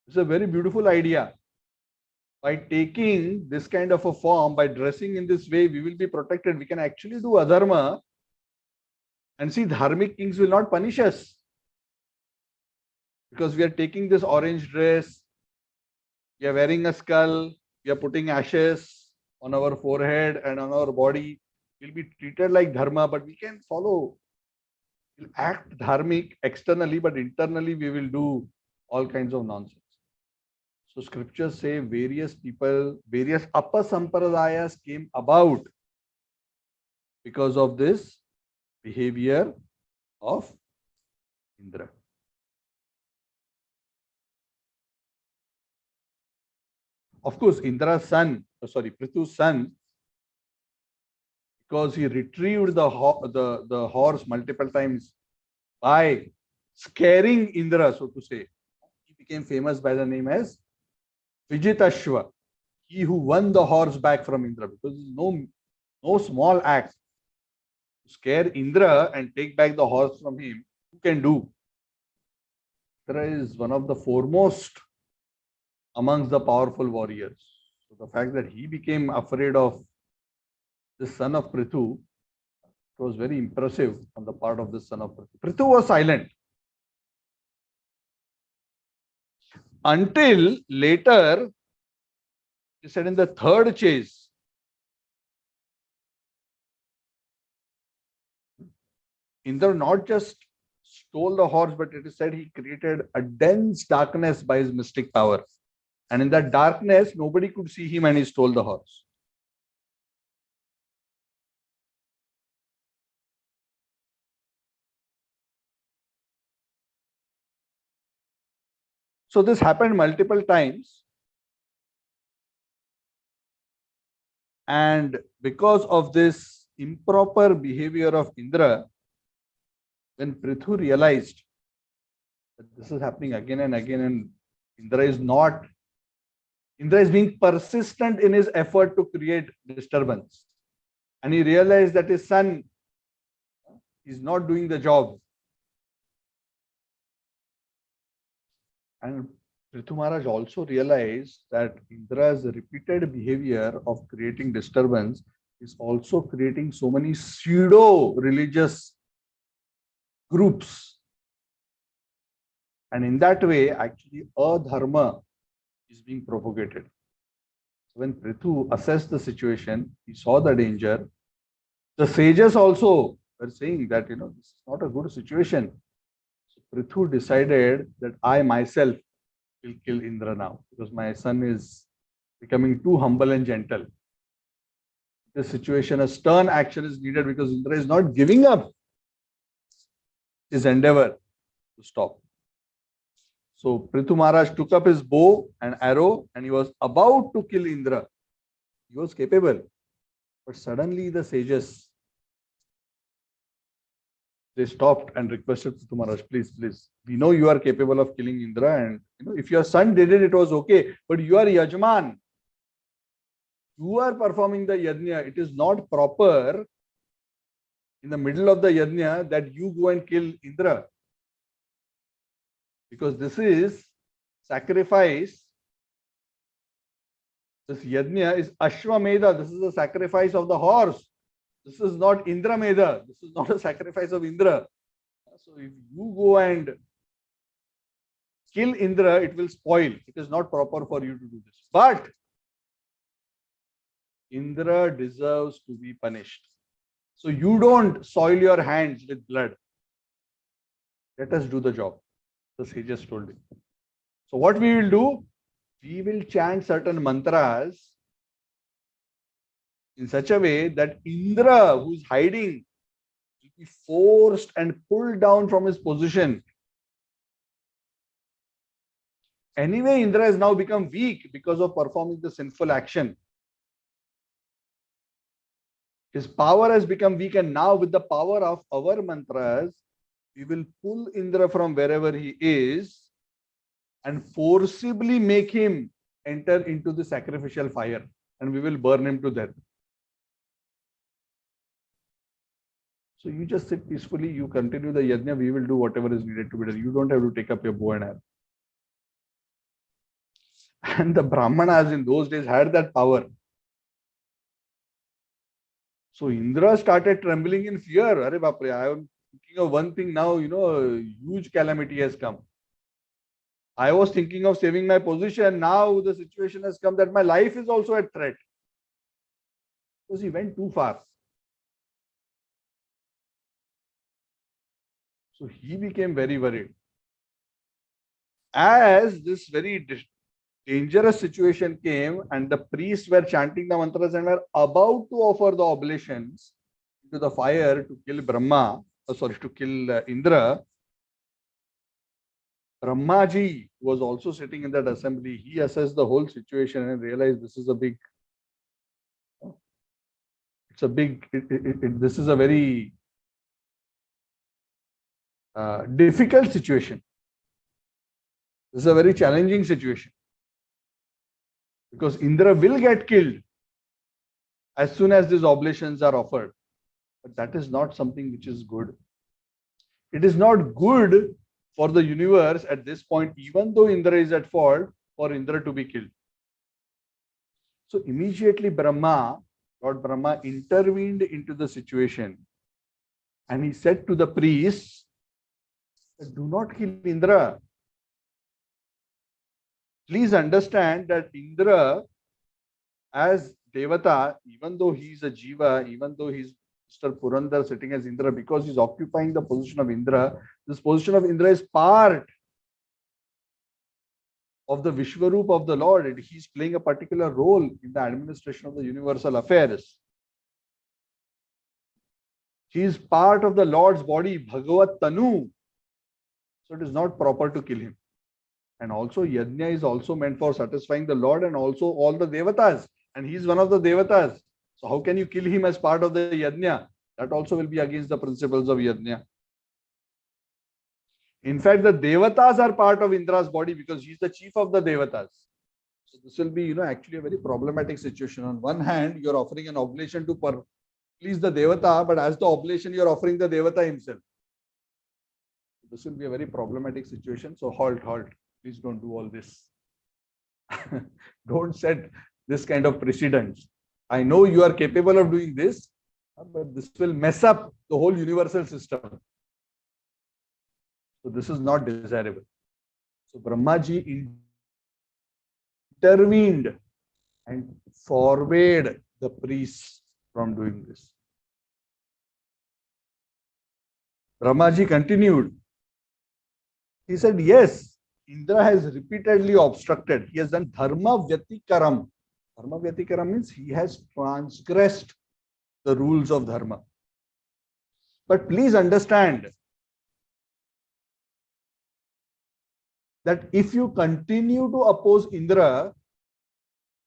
This is a very beautiful idea. By taking this kind of a form, by dressing in this way, we will be protected. We can actually do adharma, and see, dharmic kings will not punish us because we are taking this orange dress, we are wearing a skull, we are putting ashes on our forehead and on our body. We'll be treated like dharma, but we can follow. We'll act dharmic externally, but internally we will do all kinds of nonsense. So scriptures say various people, various upper sampradayas came about because of this behavior of Indra. Of course, Indra's son, Prithu's son, because he retrieved the horse multiple times by scaring Indra, so to say, he became famous by the name as Vijitashva, he who won the horse back from Indra, because no small act. To scare Indra and take back the horse from him, who can do? Indra is one of the foremost amongst the powerful warriors. So the fact that he became afraid of the son of Prithu was very impressive on the part of the son of Prithu. Prithu was silent until later. He said in the third chase, Indra not just stole the horse, but it is said he created a dense darkness by his mystic power. And in that darkness, nobody could see him, and he stole the horse. So this happened multiple times. And because of this improper behavior of Indra, when Prithu realized that this is happening again and again, and Indra is being persistent in his effort to create disturbance, and he realized that his son is not doing the job. And Prithu Maharaj also realized that Indra's repeated behavior of creating disturbance is also creating so many pseudo-religious groups. And in that way, actually, adharma is being propagated. So when Prithu assessed the situation, he saw the danger. The sages also were saying that, this is not a good situation. So Prithu decided that I myself will kill Indra now, because my son is becoming too humble and gentle. This situation, a stern action is needed, because Indra is not giving up his endeavor to stop. So Prithu Maharaj took up his bow and arrow and he was about to kill Indra. He was capable. But suddenly the sages, they stopped and requested Prithu Maharaj, please, please. We know you are capable of killing Indra, and if your son did it, it was okay. But you are Yajman. You are performing the yajna. It is not proper in the middle of the yajna that you go and kill Indra. Because this is sacrifice. This yajna is Ashwamedha. This is a sacrifice of the horse. This is not Indra Medha. This is not a sacrifice of Indra. So if you go and kill Indra, it will spoil. It is not proper for you to do this. But Indra deserves to be punished. So you don't soil your hands with blood. Let us do the job. The sages told him. So what we will do? We will chant certain mantras in such a way that Indra, who is hiding, will be forced and pulled down from his position. Anyway, Indra has now become weak because of performing the sinful action. His power has become weak, and now with the power of our mantras, we will pull Indra from wherever he is and forcibly make him enter into the sacrificial fire, and we will burn him to death. So you just sit peacefully, you continue the yajna, we will do whatever is needed to be done. You don't have to take up your bow and arrow. And the Brahmanas in those days had that power. So Indra started trembling in fear. Arre Bapre, I am thinking of one thing now, a huge calamity has come. I was thinking of saving my position. Now the situation has come that my life is also at threat. Because he went too far. So he became very worried. As this very dangerous situation came and the priests were chanting the mantras and were about to offer the oblations into the fire to kill to kill Indra, Brahmaji was also sitting in that assembly. He assessed the whole situation and realized this is a big, this is a very difficult situation. This is a very challenging situation. Because Indra will get killed as soon as these oblations are offered. But that is not something which is good. It is not good for the universe at this point, even though Indra is at fault, for Indra to be killed. So immediately Lord Brahma intervened into the situation and he said to the priests, do not kill Indra. Please understand that Indra, as Devata, even though he is a Jiva, even though he is Mr. Purandar sitting as Indra, because he is occupying the position of Indra, this position of Indra is part of the Vishwaroop of the Lord. He is playing a particular role in the administration of the universal affairs. He is part of the Lord's body, Bhagavat Tanu. So it is not proper to kill him. And also Yajna is also meant for satisfying the Lord and also all the Devatas. And he is one of the Devatas. So how can you kill him as part of the Yajna? That also will be against the principles of Yajna. In fact, the Devatas are part of Indra's body because he is the chief of the Devatas. So this will be, actually a very problematic situation. On one hand, you are offering an oblation to please the Devata, but as the oblation, you are offering the Devata himself. This will be a very problematic situation. So halt. Please don't do all this. Don't set this kind of precedents. I know you are capable of doing this, but this will mess up the whole universal system. So this is not desirable. So Brahmaji intervened and forbade the priests from doing this. Brahmaji continued. He said, yes, Indra has repeatedly obstructed. He has done dharma vyatikaram. Dharma vyatikaram means he has transgressed the rules of dharma. But please understand, that if you continue to oppose Indra,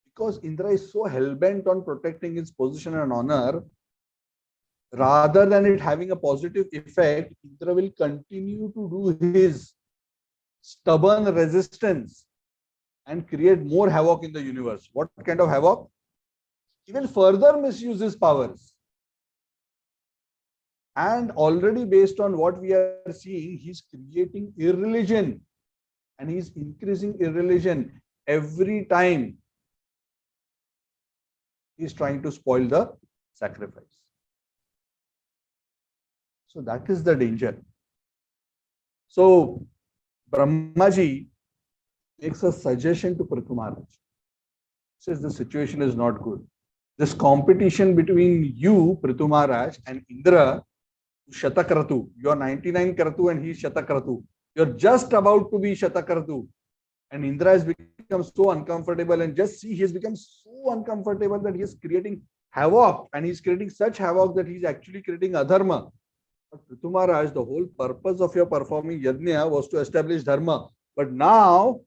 because Indra is so hell-bent on protecting his position and honor, rather than it having a positive effect, Indra will continue to do his stubborn resistance and create more havoc in the universe. What kind of havoc? He will further misuse his powers. And already based on what we are seeing, he's creating irreligion and he's increasing irreligion every time he's trying to spoil the sacrifice. So that is the danger. So Brahmaji makes a suggestion to Prithu Maharaj. Says the situation is not good. This competition between you, Prithu Maharaj, and Indra, Shatakratu, you are 99 Kratu and he is Shatakratu. You're just about to be Shatakratu. And Indra has become so uncomfortable, and just see, he has become so uncomfortable that he is creating havoc, and he's creating such havoc that he's actually creating adharma. But Prithu Maharaj, the whole purpose of your performing yajna was to establish dharma. But now,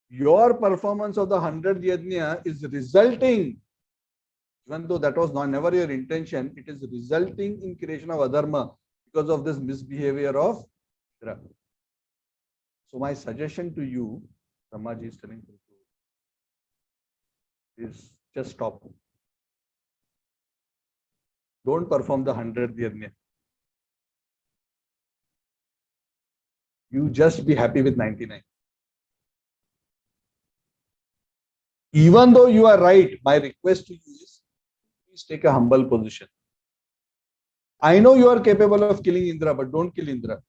your performance of the 100th yajna is resulting, even though that was never your intention, it is resulting in creation of adharma because of this misbehavior of Indra. So my suggestion to you, Brahmaji is telling you, is just stop. Don't perform the 100th yajna. You just be happy with 99. Even though you are right, my request to you is, please take a humble position. I know you are capable of killing Indra, but don't kill Indra.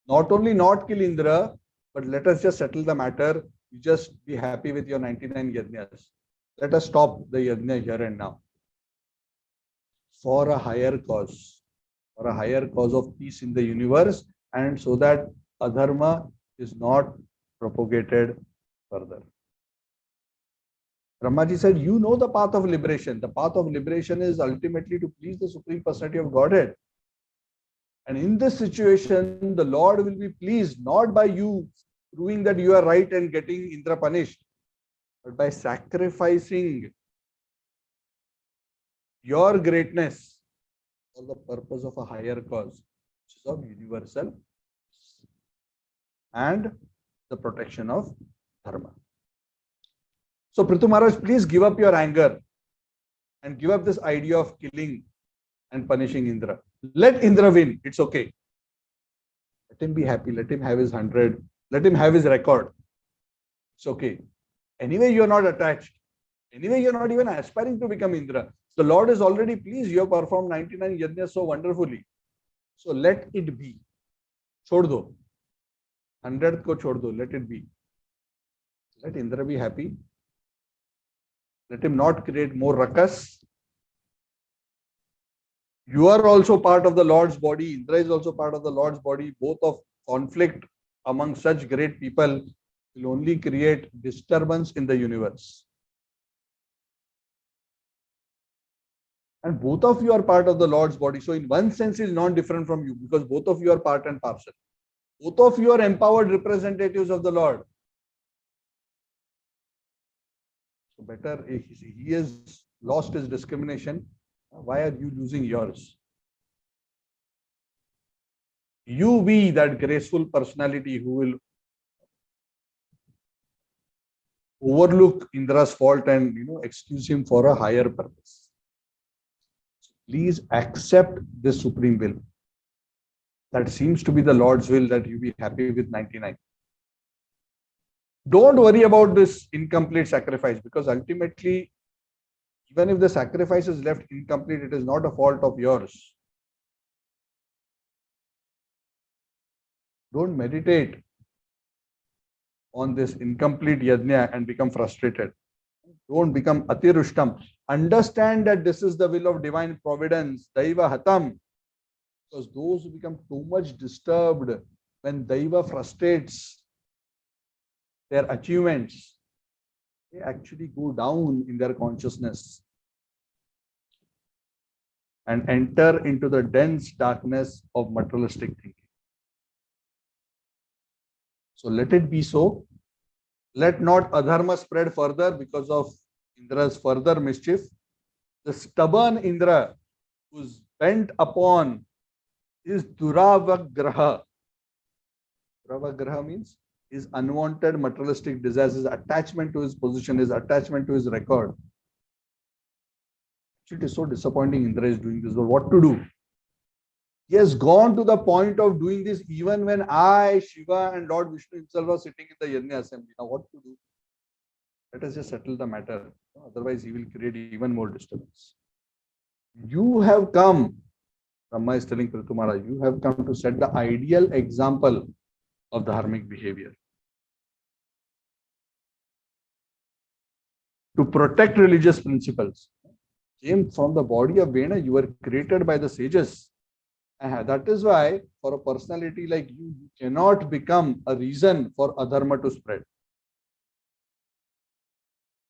Not only not kill Indra, but let us just settle the matter. You just be happy with your 99 yajnas. Let us stop the yajna here and now. For a higher cause of peace in the universe, and so that adharma is not propagated further. Brahmaji said, you know the path of liberation. The path of liberation is ultimately to please the Supreme Personality of Godhead. And in this situation, the Lord will be pleased not by you proving that you are right and getting Indra punished, but by sacrificing your greatness for the purpose of a higher cause, which is of universal and the protection of dharma. So Prithu Maharaj, please give up your anger and give up this idea of killing and punishing Indra. Let Indra win. It's okay. Let him be happy. Let him have his 100. Let him have his record. It's okay. Anyway, you are not attached. Anyway, you are not even aspiring to become Indra. The Lord is already pleased. You have performed 99 yajnas so wonderfully. So let it be. Chhod do. 100th ko chhod do. Let it be. Let Indra be happy. Let him not create more ruckus. You are also part of the Lord's body. Indra is also part of the Lord's body. Both of conflict among such great people will only create disturbance in the universe. And both of you are part of the Lord's body. So in one sense, is not different from you, because both of you are part and parcel. Both of you are empowered representatives of the Lord. So better, he has lost his discrimination. Why are you losing yours? You be that graceful personality who will overlook Indra's fault and excuse him for a higher purpose. Please accept this supreme will. That seems to be the Lord's will, that you be happy with 99. Don't worry about this incomplete sacrifice, because ultimately, even if the sacrifice is left incomplete, it is not a fault of yours. Don't meditate on this incomplete yajna and become frustrated. Don't become atirushtam. Understand that this is the will of divine providence, daiva hatam. Because those who become too much disturbed when daiva frustrates their achievements, they actually go down in their consciousness and enter into the dense darkness of materialistic thinking. So let it be so. Let not adharma spread further because of Indra's further mischief. The stubborn Indra, who's bent upon his duravagraha. Duravagraha means his unwanted materialistic desires, his attachment to his position, his attachment to his record. It is so disappointing Indra is doing this, but what to do? He has gone to the point of doing this even when I, Shiva, and Lord Vishnu himself are sitting in the Yajna assembly. Now, what to do? Let us just settle the matter. Otherwise, he will create even more disturbance. You have come, Brahma is telling Prithu Maharaj, you have come to set the ideal example of dharmic behavior. To protect religious principles. Came from the body of Vena, you were created by the sages. That is why, for a personality like you, you cannot become a reason for adharma to spread.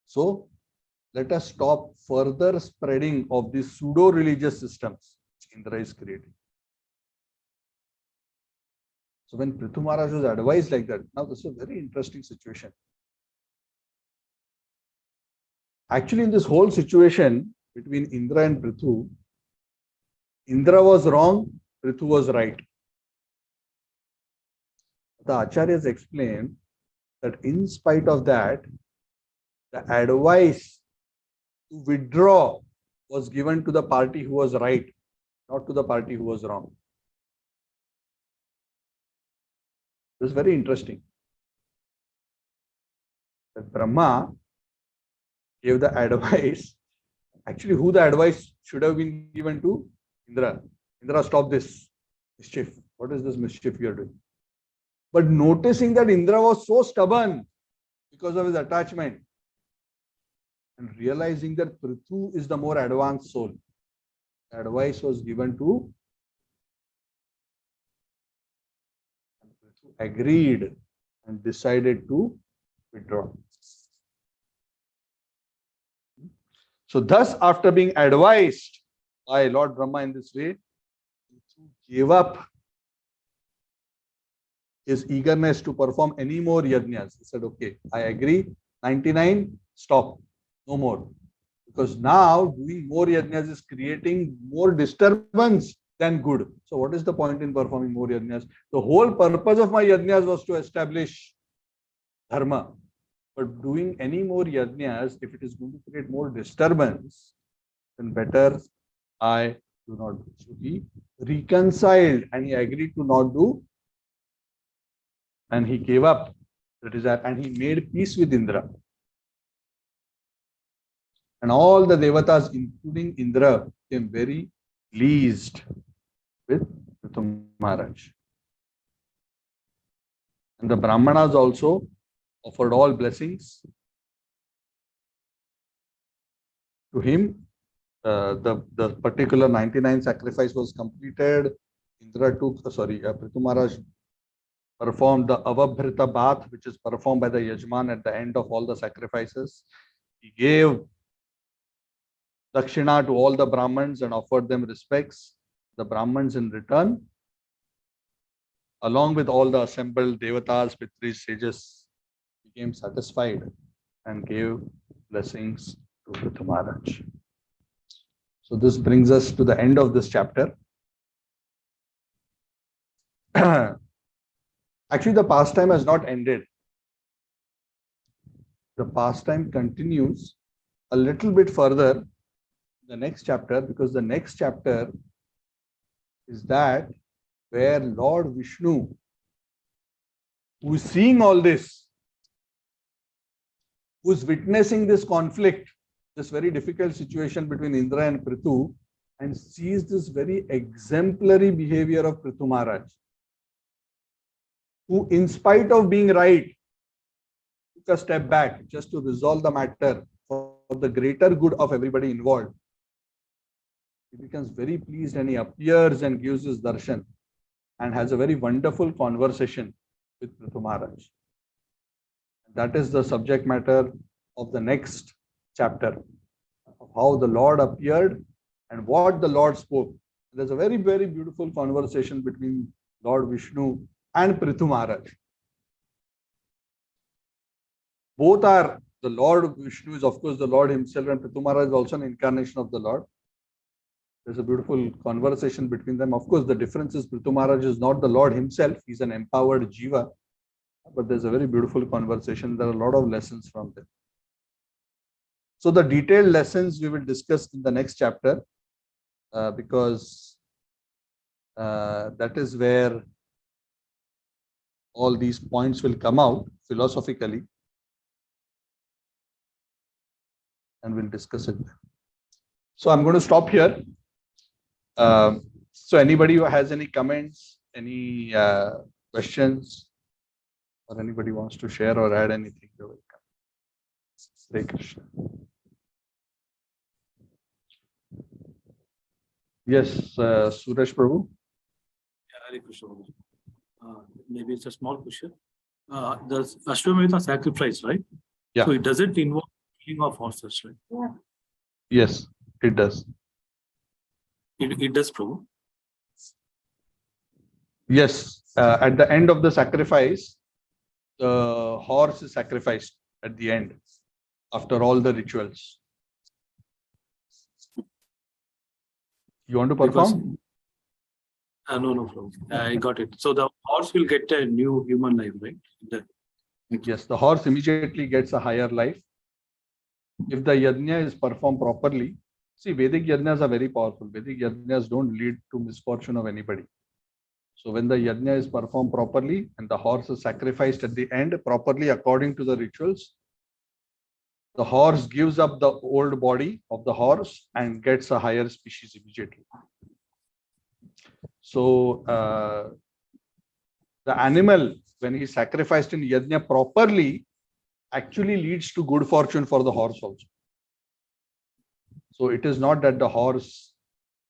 So, let us stop further spreading of these pseudo-religious systems which Indra is creating. So, when Prithu Maharaj was advised like that, now this is a very interesting situation. Actually, in this whole situation between Indra and Prithu, Indra was wrong, Prithu was right. The Acharyas explain that in spite of that, the advice to withdraw was given to the party who was right, not to the party who was wrong. It was very interesting. That Brahma gave the advice. Actually, who the advice should have been given to? Indra. Indra, stop this mischief. What is this mischief you are doing? But noticing that Indra was so stubborn because of his attachment, and realizing that Prithu is the more advanced soul, the advice was given to, and Prithu agreed and decided to withdraw. So thus, after being advised by Lord Brahma in this way, Prithu gave up his eagerness to perform any more yajnas. He said, okay, I agree, 99, stop, no more. Because now doing more yajnas is creating more disturbance than good. So what is the point in performing more yajnas? The whole purpose of my yajnas was to establish dharma. But doing any more yajnas, if it is going to create more disturbance, then better I do not do. So he reconciled and he agreed to not do. And he gave up the desire and he made peace with Indra. And all the devatas, including Indra, became very pleased with Prithu Maharaj. And the Brahmanas also offered all blessings to him. The particular 99 sacrifice was completed. Prithu Maharaj performed the Avabhrita bath, which is performed by the Yajman at the end of all the sacrifices. He gave Dakshina to all the Brahmins and offered them respects. The Brahmins in return, along with all the assembled Devatas, Pitris, sages, became satisfied and gave blessings to Prithu Maharaj. So this brings us to the end of this chapter. Actually, the pastime has not ended. The pastime continues a little bit further in the next chapter, because the next chapter is that where Lord Vishnu, who is seeing all this, who is witnessing this conflict, this very difficult situation between Indra and Prithu, and sees this very exemplary behavior of Prithu Maharaj, who, in spite of being right, took a step back just to resolve the matter for the greater good of everybody involved. He becomes very pleased and he appears and gives his darshan and has a very wonderful conversation with Prithu Maharaj. That is the subject matter of the next chapter, of how the Lord appeared and what the Lord spoke. There's a very, very beautiful conversation between Lord Vishnu and Prithu Maharaj. Both are, the Lord Vishnu is of course the Lord himself, and Prithu Maharaj is also an incarnation of the Lord. There's a beautiful conversation between them. Of course, the difference is Prithu Maharaj is not the Lord himself. He's an empowered jiva. But there's a very beautiful conversation. There are a lot of lessons from them. So the detailed lessons we will discuss in the next chapter, because that is where all these points will come out philosophically, and we'll discuss it. So I'm going to stop here. So anybody who has any comments, any questions, or anybody wants to share or add anything, you're welcome. Hare Krishna. Yes, Suresh Prabhu. Hare Krishna. Maybe it's a small question. The Ashwamedha sacrifice, right? Yeah. So it doesn't involve killing of horses, right? Yeah. Yes, it does. It does, Prabhu. Yes, at the end of the sacrifice, the horse is sacrificed at the end after all the rituals. You want to perform? No, Prabhu. I got it. So the horse will get a new human life, right? Yes, the horse immediately gets a higher life. If the yajna is performed properly, see, Vedic yajnas are very powerful. Vedic yajnas don't lead to misfortune of anybody. So when the yajna is performed properly and the horse is sacrificed at the end properly according to the rituals, the horse gives up the old body of the horse and gets a higher species immediately. So the animal, when he is sacrificed in yajna properly, actually leads to good fortune for the horse also. So it is not that the horse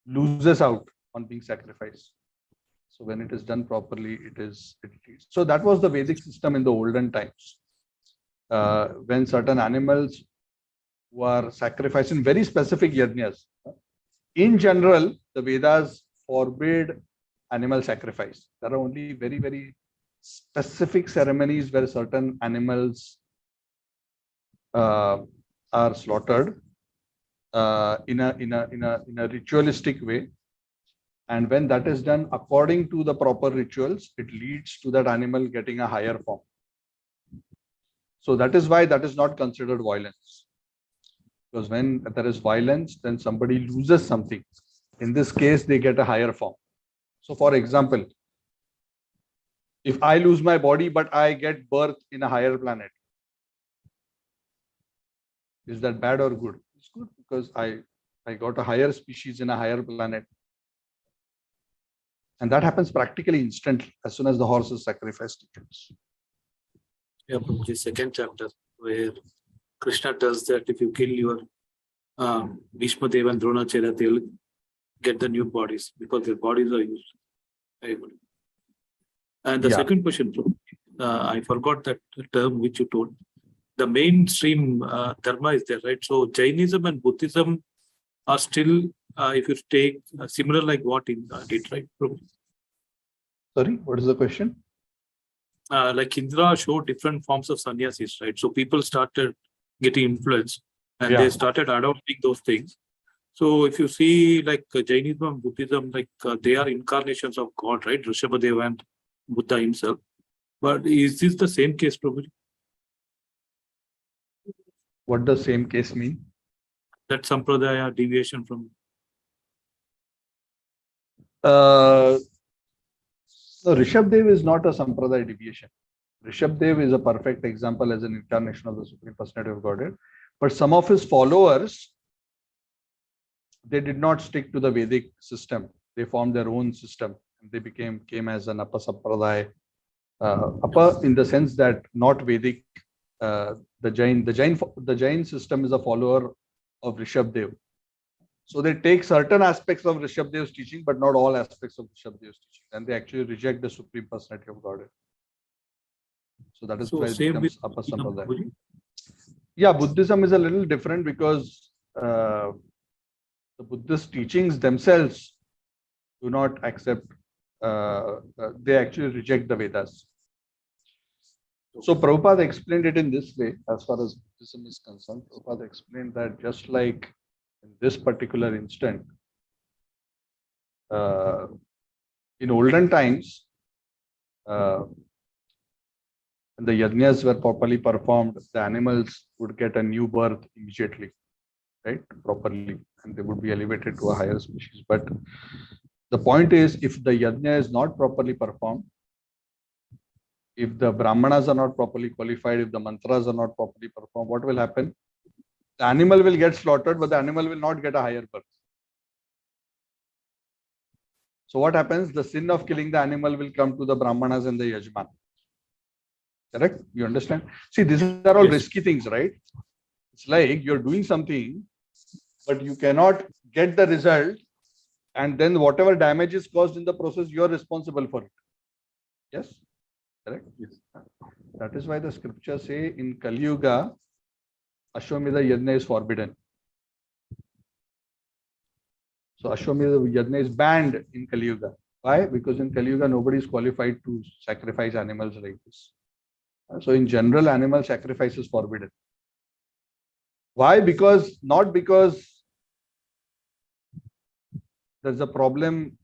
loses out on being sacrificed. So when it is done properly, it leads. So that was the Vedic system in the olden times. When certain animals were sacrificed in very specific yajnas. In general, the Vedas forbid animal sacrifice. There are only very, very specific ceremonies where certain animals are slaughtered in a ritualistic way. And when that is done according to the proper rituals, it leads to that animal getting a higher form. So that is why that is not considered violence. Because when there is violence, then somebody loses something. In this case, they get a higher form. So for example, if I lose my body, but I get birth in a higher planet, is that bad or good? It's good because I got a higher species in a higher planet. And that happens practically instantly as soon as the horse is sacrificed. Yeah, Prabhu, the second chapter where Krishna tells that if you kill your Bhishma Deva and Dronacharya, they'll get the new bodies because their bodies are used. Very good. And the second question, Prabhu, I forgot that term which you told. The mainstream dharma is there, right? So Jainism and Buddhism are still, if you take similar like what Indra did, right? Sorry, what is the question? Like Indra showed different forms of sannyasis, right? So people started getting influenced and they started adopting those things. So if you see like Jainism and Buddhism, like they are incarnations of God, right? Rishabhadeva and Buddha himself. But is this the same case, Prabhu? What does same case mean? That sampradaya deviation from. So Rishabhdev is not a sampradaya deviation. Rishabhdev is a perfect example as an incarnation of the Supreme Personality of Godhead. But some of his followers, they did not stick to the Vedic system. They formed their own system. And they came as an Apa Sampradaya. Apa in the sense that not Vedic. The Jain system is a follower of Rishabhdev. So they take certain aspects of Rishabhdev's teaching, but not all aspects of Rishabhdev's teaching. And they actually reject the Supreme Personality of Godhead. So that is why it becomes Apa Sampradaya. Yeah, Buddhism is a little different because the Buddhist teachings themselves do not accept, they actually reject the Vedas. So Prabhupada explained it in this way, as far as Buddhism is concerned. Prabhupada explained that just like in this particular instant, in olden times, when the yajnas were properly performed, the animals would get a new birth immediately, right? Properly, and they would be elevated to a higher species. But the point is, if the yajna is not properly performed, if the brahmanas are not properly qualified, if the mantras are not properly performed, what will happen? The animal will get slaughtered, but the animal will not get a higher birth. So what happens? The sin of killing the animal will come to the brahmanas and the yajman. Correct? You understand? See, these are all risky things, right? It's like you're doing something, but you cannot get the result, and then whatever damage is caused in the process, you're responsible for it. Yes? Correct? Yes. That is why the scriptures say in Kali Yuga, Ashwamedha Yajna is forbidden. So Ashwamedha Yajna is banned in Kali Yuga. Why? Because in Kali Yuga, nobody is qualified to sacrifice animals like this. So in general, animal sacrifice is forbidden. Why? Because not because there's a problem,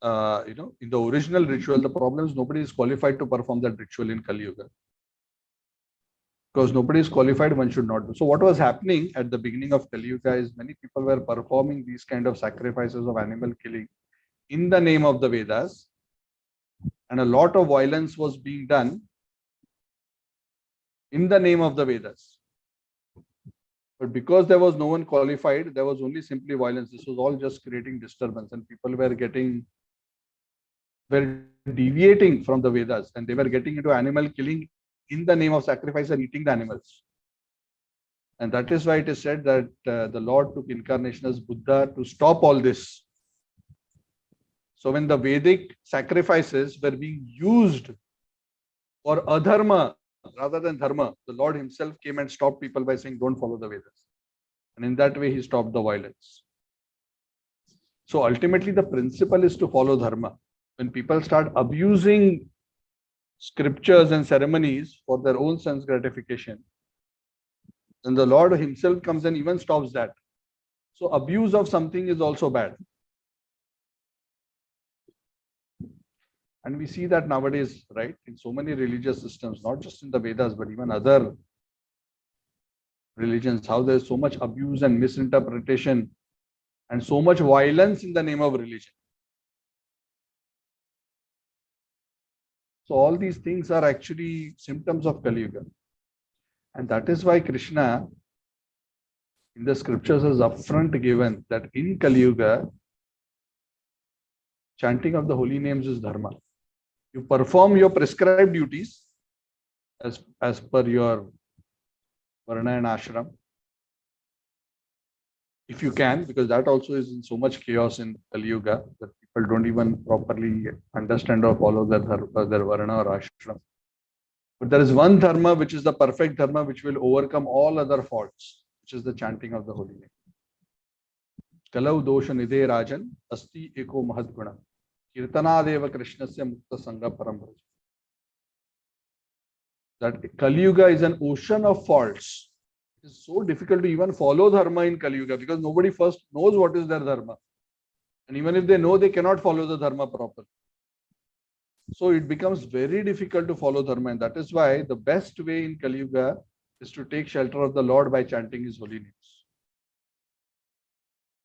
in the original ritual, the problem is nobody is qualified to perform that ritual in Kali Yuga. Because nobody is qualified, one should not do. So what was happening at the beginning of Kali Yuga is many people were performing these kind of sacrifices of animal killing in the name of the Vedas, and a lot of violence was being done in the name of the Vedas. But because there was no one qualified, there was only simply violence. This was all just creating disturbance, and people were deviating from the Vedas, and they were getting into animal killing in the name of sacrifice and eating the animals. And that is why it is said that the Lord took incarnation as Buddha to stop all this. So when the Vedic sacrifices were being used for adharma rather than dharma, the Lord himself came and stopped people by saying, don't follow the Vedas. And in that way, he stopped the violence. So ultimately, the principle is to follow dharma. When people start abusing scriptures and ceremonies for their own sense gratification, then the Lord himself comes and even stops that. So abuse of something is also bad. And we see that nowadays, right, in so many religious systems, not just in the Vedas, but even other religions, how there's so much abuse and misinterpretation and so much violence in the name of religion. So all these things are actually symptoms of Kali Yuga. And that is why Krishna in the scriptures is upfront given that in Kali Yuga, chanting of the holy names is dharma. You perform your prescribed duties as per your varna and ashram, if you can, because that also is in so much chaos in Kali Yuga that people don't even properly understand or follow their varna or ashram. But there is one dharma which is the perfect dharma which will overcome all other faults, which is the chanting of the holy name. Kalau dosha nidhe rajan asti eko mahad guna kirtanadeva krishnasya mukta sangha param bhaja. That Kali Yuga is an ocean of faults. It is so difficult to even follow dharma in Kali Yuga because nobody first knows what is their dharma. And even if they know, they cannot follow the dharma properly. So it becomes very difficult to follow dharma. And that is why the best way in Kali Yuga is to take shelter of the Lord by chanting his holy names.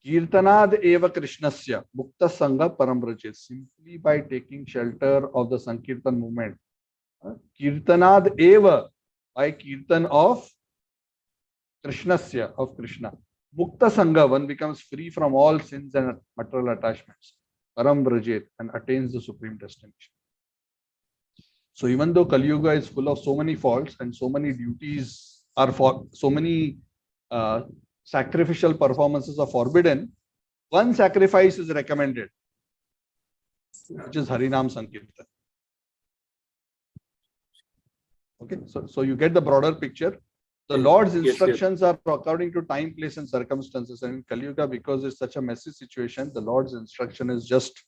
Kirtanad eva krishnasya mukta sangha param brajit. Simply by taking shelter of the Sankirtan movement. Kirtanad eva, by kirtan of krishnasya, of Krishna. Mukta sangha, one becomes free from all sins and material attachments. Param brajit, and attains the supreme destination. So even though Kali Yuga is full of so many faults and so many duties are for so many sacrificial performances are forbidden, one sacrifice is recommended, which is Harinam Sankirtan. Okay, so you get the broader picture. The Lord's instructions are according to time, place, and circumstances. And in Kali Yuga, because it's such a messy situation, the Lord's instruction is just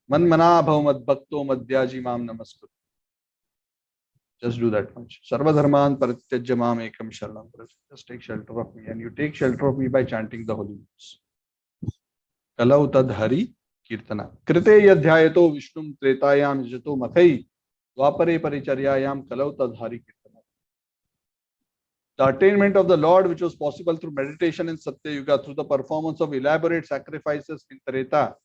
Manmana bhav mad bhakto madhyaji mam namaskar. Just do that much. Sarva dharman parityajya mam ekam sharanam vraj. Just take shelter of me, and you take shelter of me by chanting the holy names. Kalau tad hari kirtana. Krite yadhyayato vishnum tretayam jato mathai. Dwapare paricharyayam kalau tad hari kirtana. The attainment of the Lord, which was possible through meditation in Satya Yuga, through the performance of elaborate sacrifices in Treta,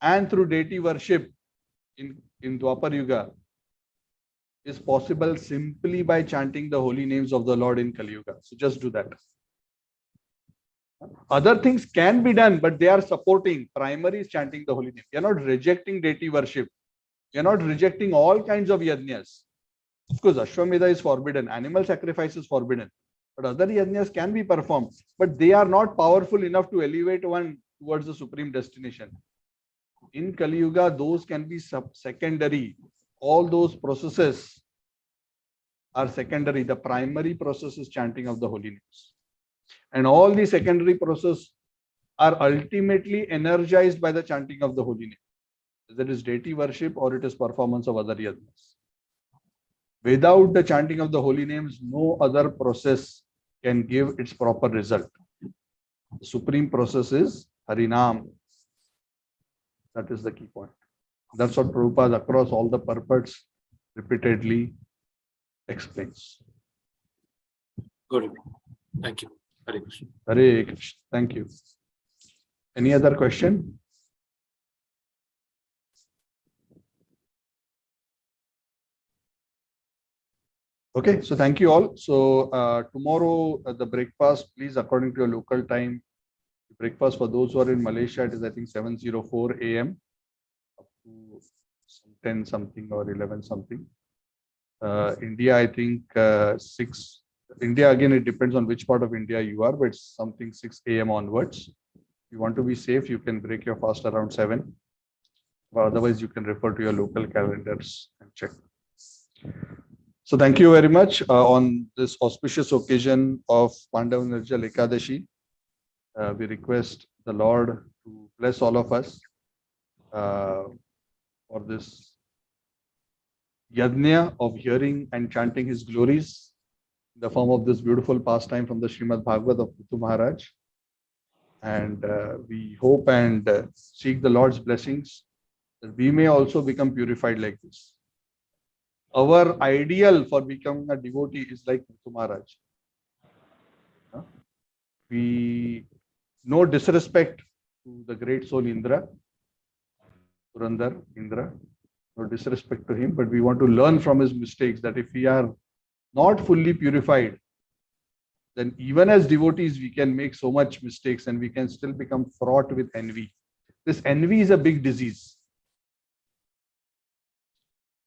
and through deity worship in Dwapar Yuga, is possible simply by chanting the holy names of the Lord in Kali Yuga. So just do that. Other things can be done, but they are supporting. Primary is chanting the holy name. We are not rejecting deity worship. We are not rejecting all kinds of yajnas. Of course, Ashwamedha is forbidden. Animal sacrifice is forbidden. But other yajnas can be performed. But they are not powerful enough to elevate one towards the supreme destination. In Kali Yuga, those can be secondary. All those processes are secondary. The primary process is chanting of the holy names. And all the secondary processes are ultimately energized by the chanting of the holy name. Whether it is deity worship or it is performance of other yajnas. Without the chanting of the holy names, no other process can give its proper result. The supreme process is Harinam. That is the key point. That's what Prabhupada across all the purports repeatedly explains. Good. Thank you. Hare Krishna. Hare Krishna. Thank you. Any other question? Okay, so thank you all. So tomorrow the breakfast, please, according to your local time, breakfast for those who are in Malaysia, it is I think 7:04 a.m. up to 10 something or 11 something. India, I think 6. India, again, it depends on which part of India you are, but it's something 6 a.m. onwards. If you want to be safe, you can break your fast around 7. But otherwise, you can refer to your local calendars and check. So thank you very much on this auspicious occasion of Pandav Nirjal Ekadashi. We request the Lord to bless all of us for this yajna of hearing and chanting his glories in the form of this beautiful pastime from the Srimad Bhagavad of Prithu Maharaj. And we hope and seek the Lord's blessings that we may also become purified like this. Our ideal for becoming a devotee is like Prithu Maharaj. We no disrespect to the great soul Indra, Purandar, Indra, no disrespect to him, but we want to learn from his mistakes that if we are not fully purified, then even as devotees, we can make so much mistakes and we can still become fraught with envy. This envy is a big disease.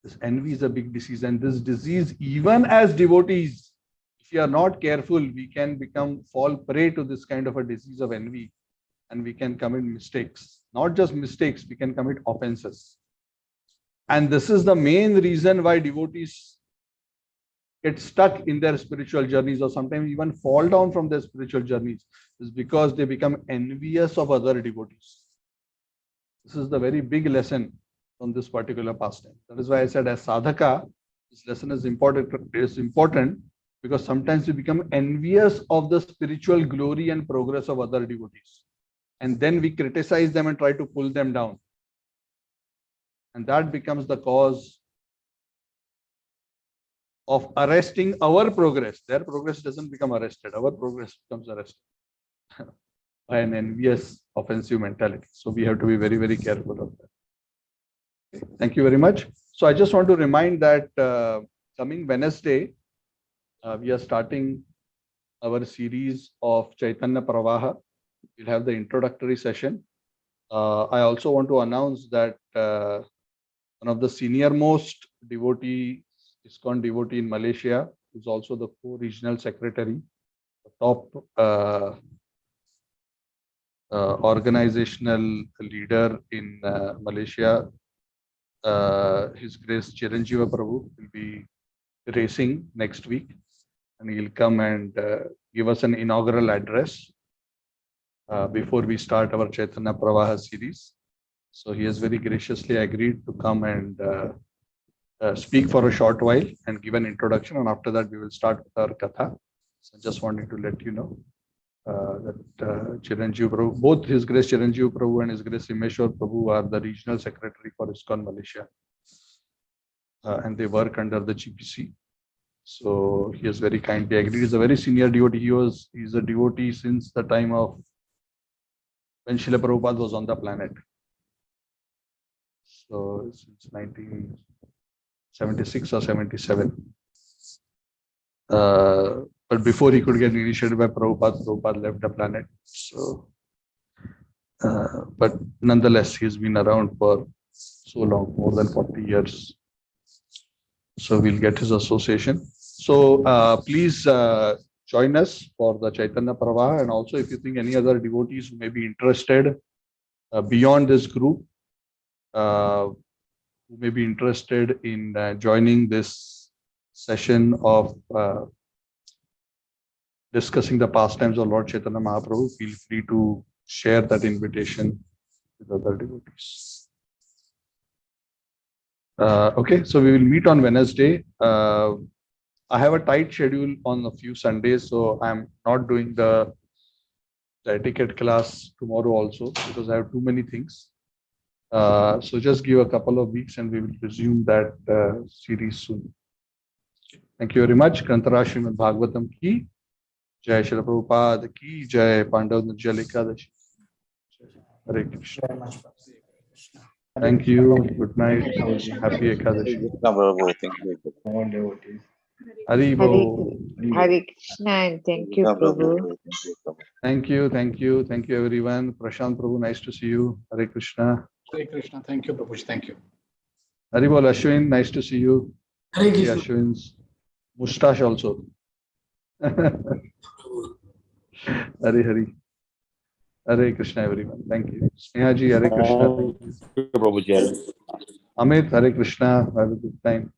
This envy is a big disease, and this disease, even as devotees, if you are not careful, we can fall prey to this kind of a disease of envy, and we can commit mistakes. Not just mistakes, we can commit offenses. And this is the main reason why devotees get stuck in their spiritual journeys, or sometimes even fall down from their spiritual journeys, is because they become envious of other devotees. This is the very big lesson from this particular pastime. That is why I said, as sadhaka, this lesson is important. Because sometimes we become envious of the spiritual glory and progress of other devotees. And then we criticize them and try to pull them down. And that becomes the cause of arresting our progress. Their progress doesn't become arrested. Our progress becomes arrested by an envious, offensive mentality. So we have to be very, very careful of that. Okay. Thank you very much. So I just want to remind that coming Wednesday, we are starting our series of Chaitanya Pravaha. We'll have the introductory session. I also want to announce that one of the senior most ISKCON devotee in Malaysia, who's also the co-regional secretary, the top organizational leader in Malaysia, His Grace Chiranjeeva Prabhu, will be racing next week, and he'll come and give us an inaugural address before we start our Chaitanya Pravaha series. So he has very graciously agreed to come and speak for a short while and give an introduction. And after that, we will start with our katha. So just wanted to let you know that Chiranjeev Prabhu, both His Grace Chiranjeev Prabhu and His Grace Himeshwar Prabhu are the regional secretary for ISKCON Malaysia. And they work under the GPC. So he has very kindly agreed. He's a very senior devotee. He's a devotee since the time of when Srila Prabhupada was on the planet. So since 1976 or 77. But before he could get initiated by Prabhupada left the planet. So, but nonetheless, he's been around for so long, more than 40 years. So we'll get his association. So please join us for the Chaitanya Pravaha, and also if you think any other devotees who may be interested beyond this group, who may be interested in joining this session of discussing the pastimes of Lord Chaitanya Mahaprabhu, feel free to share that invitation with other devotees. Okay, so we will meet on Wednesday. I have a tight schedule on a few Sundays, so I'm not doing the etiquette class tomorrow also because I have too many things. So just give a couple of weeks and we will resume that series soon. Thank you very much. Grantara Srimad Bhagavatam ki Jai Shri Prabhupada ki Jai Pandav Nirjal Ekadashi. Hare Krishna. Very much. Thank you. Good night. Happy Ekadashi. All devotees. Haribo. Hare Krishna and thank you, Prabhu. Thank you. Thank you. Thank you, everyone. Prashant Prabhu, nice to see you. Hare Krishna. Hare Krishna. Thank you, Prabhuji. Thank you. Haribol Ashwin, nice to see you. Hare See Krishna. Ashwin's mustache also. Hare Hari. Hare Krishna, everyone. Thank you. Sneha ji, Hare Krishna. Thank you. Amit, Hare Krishna. Have a good time.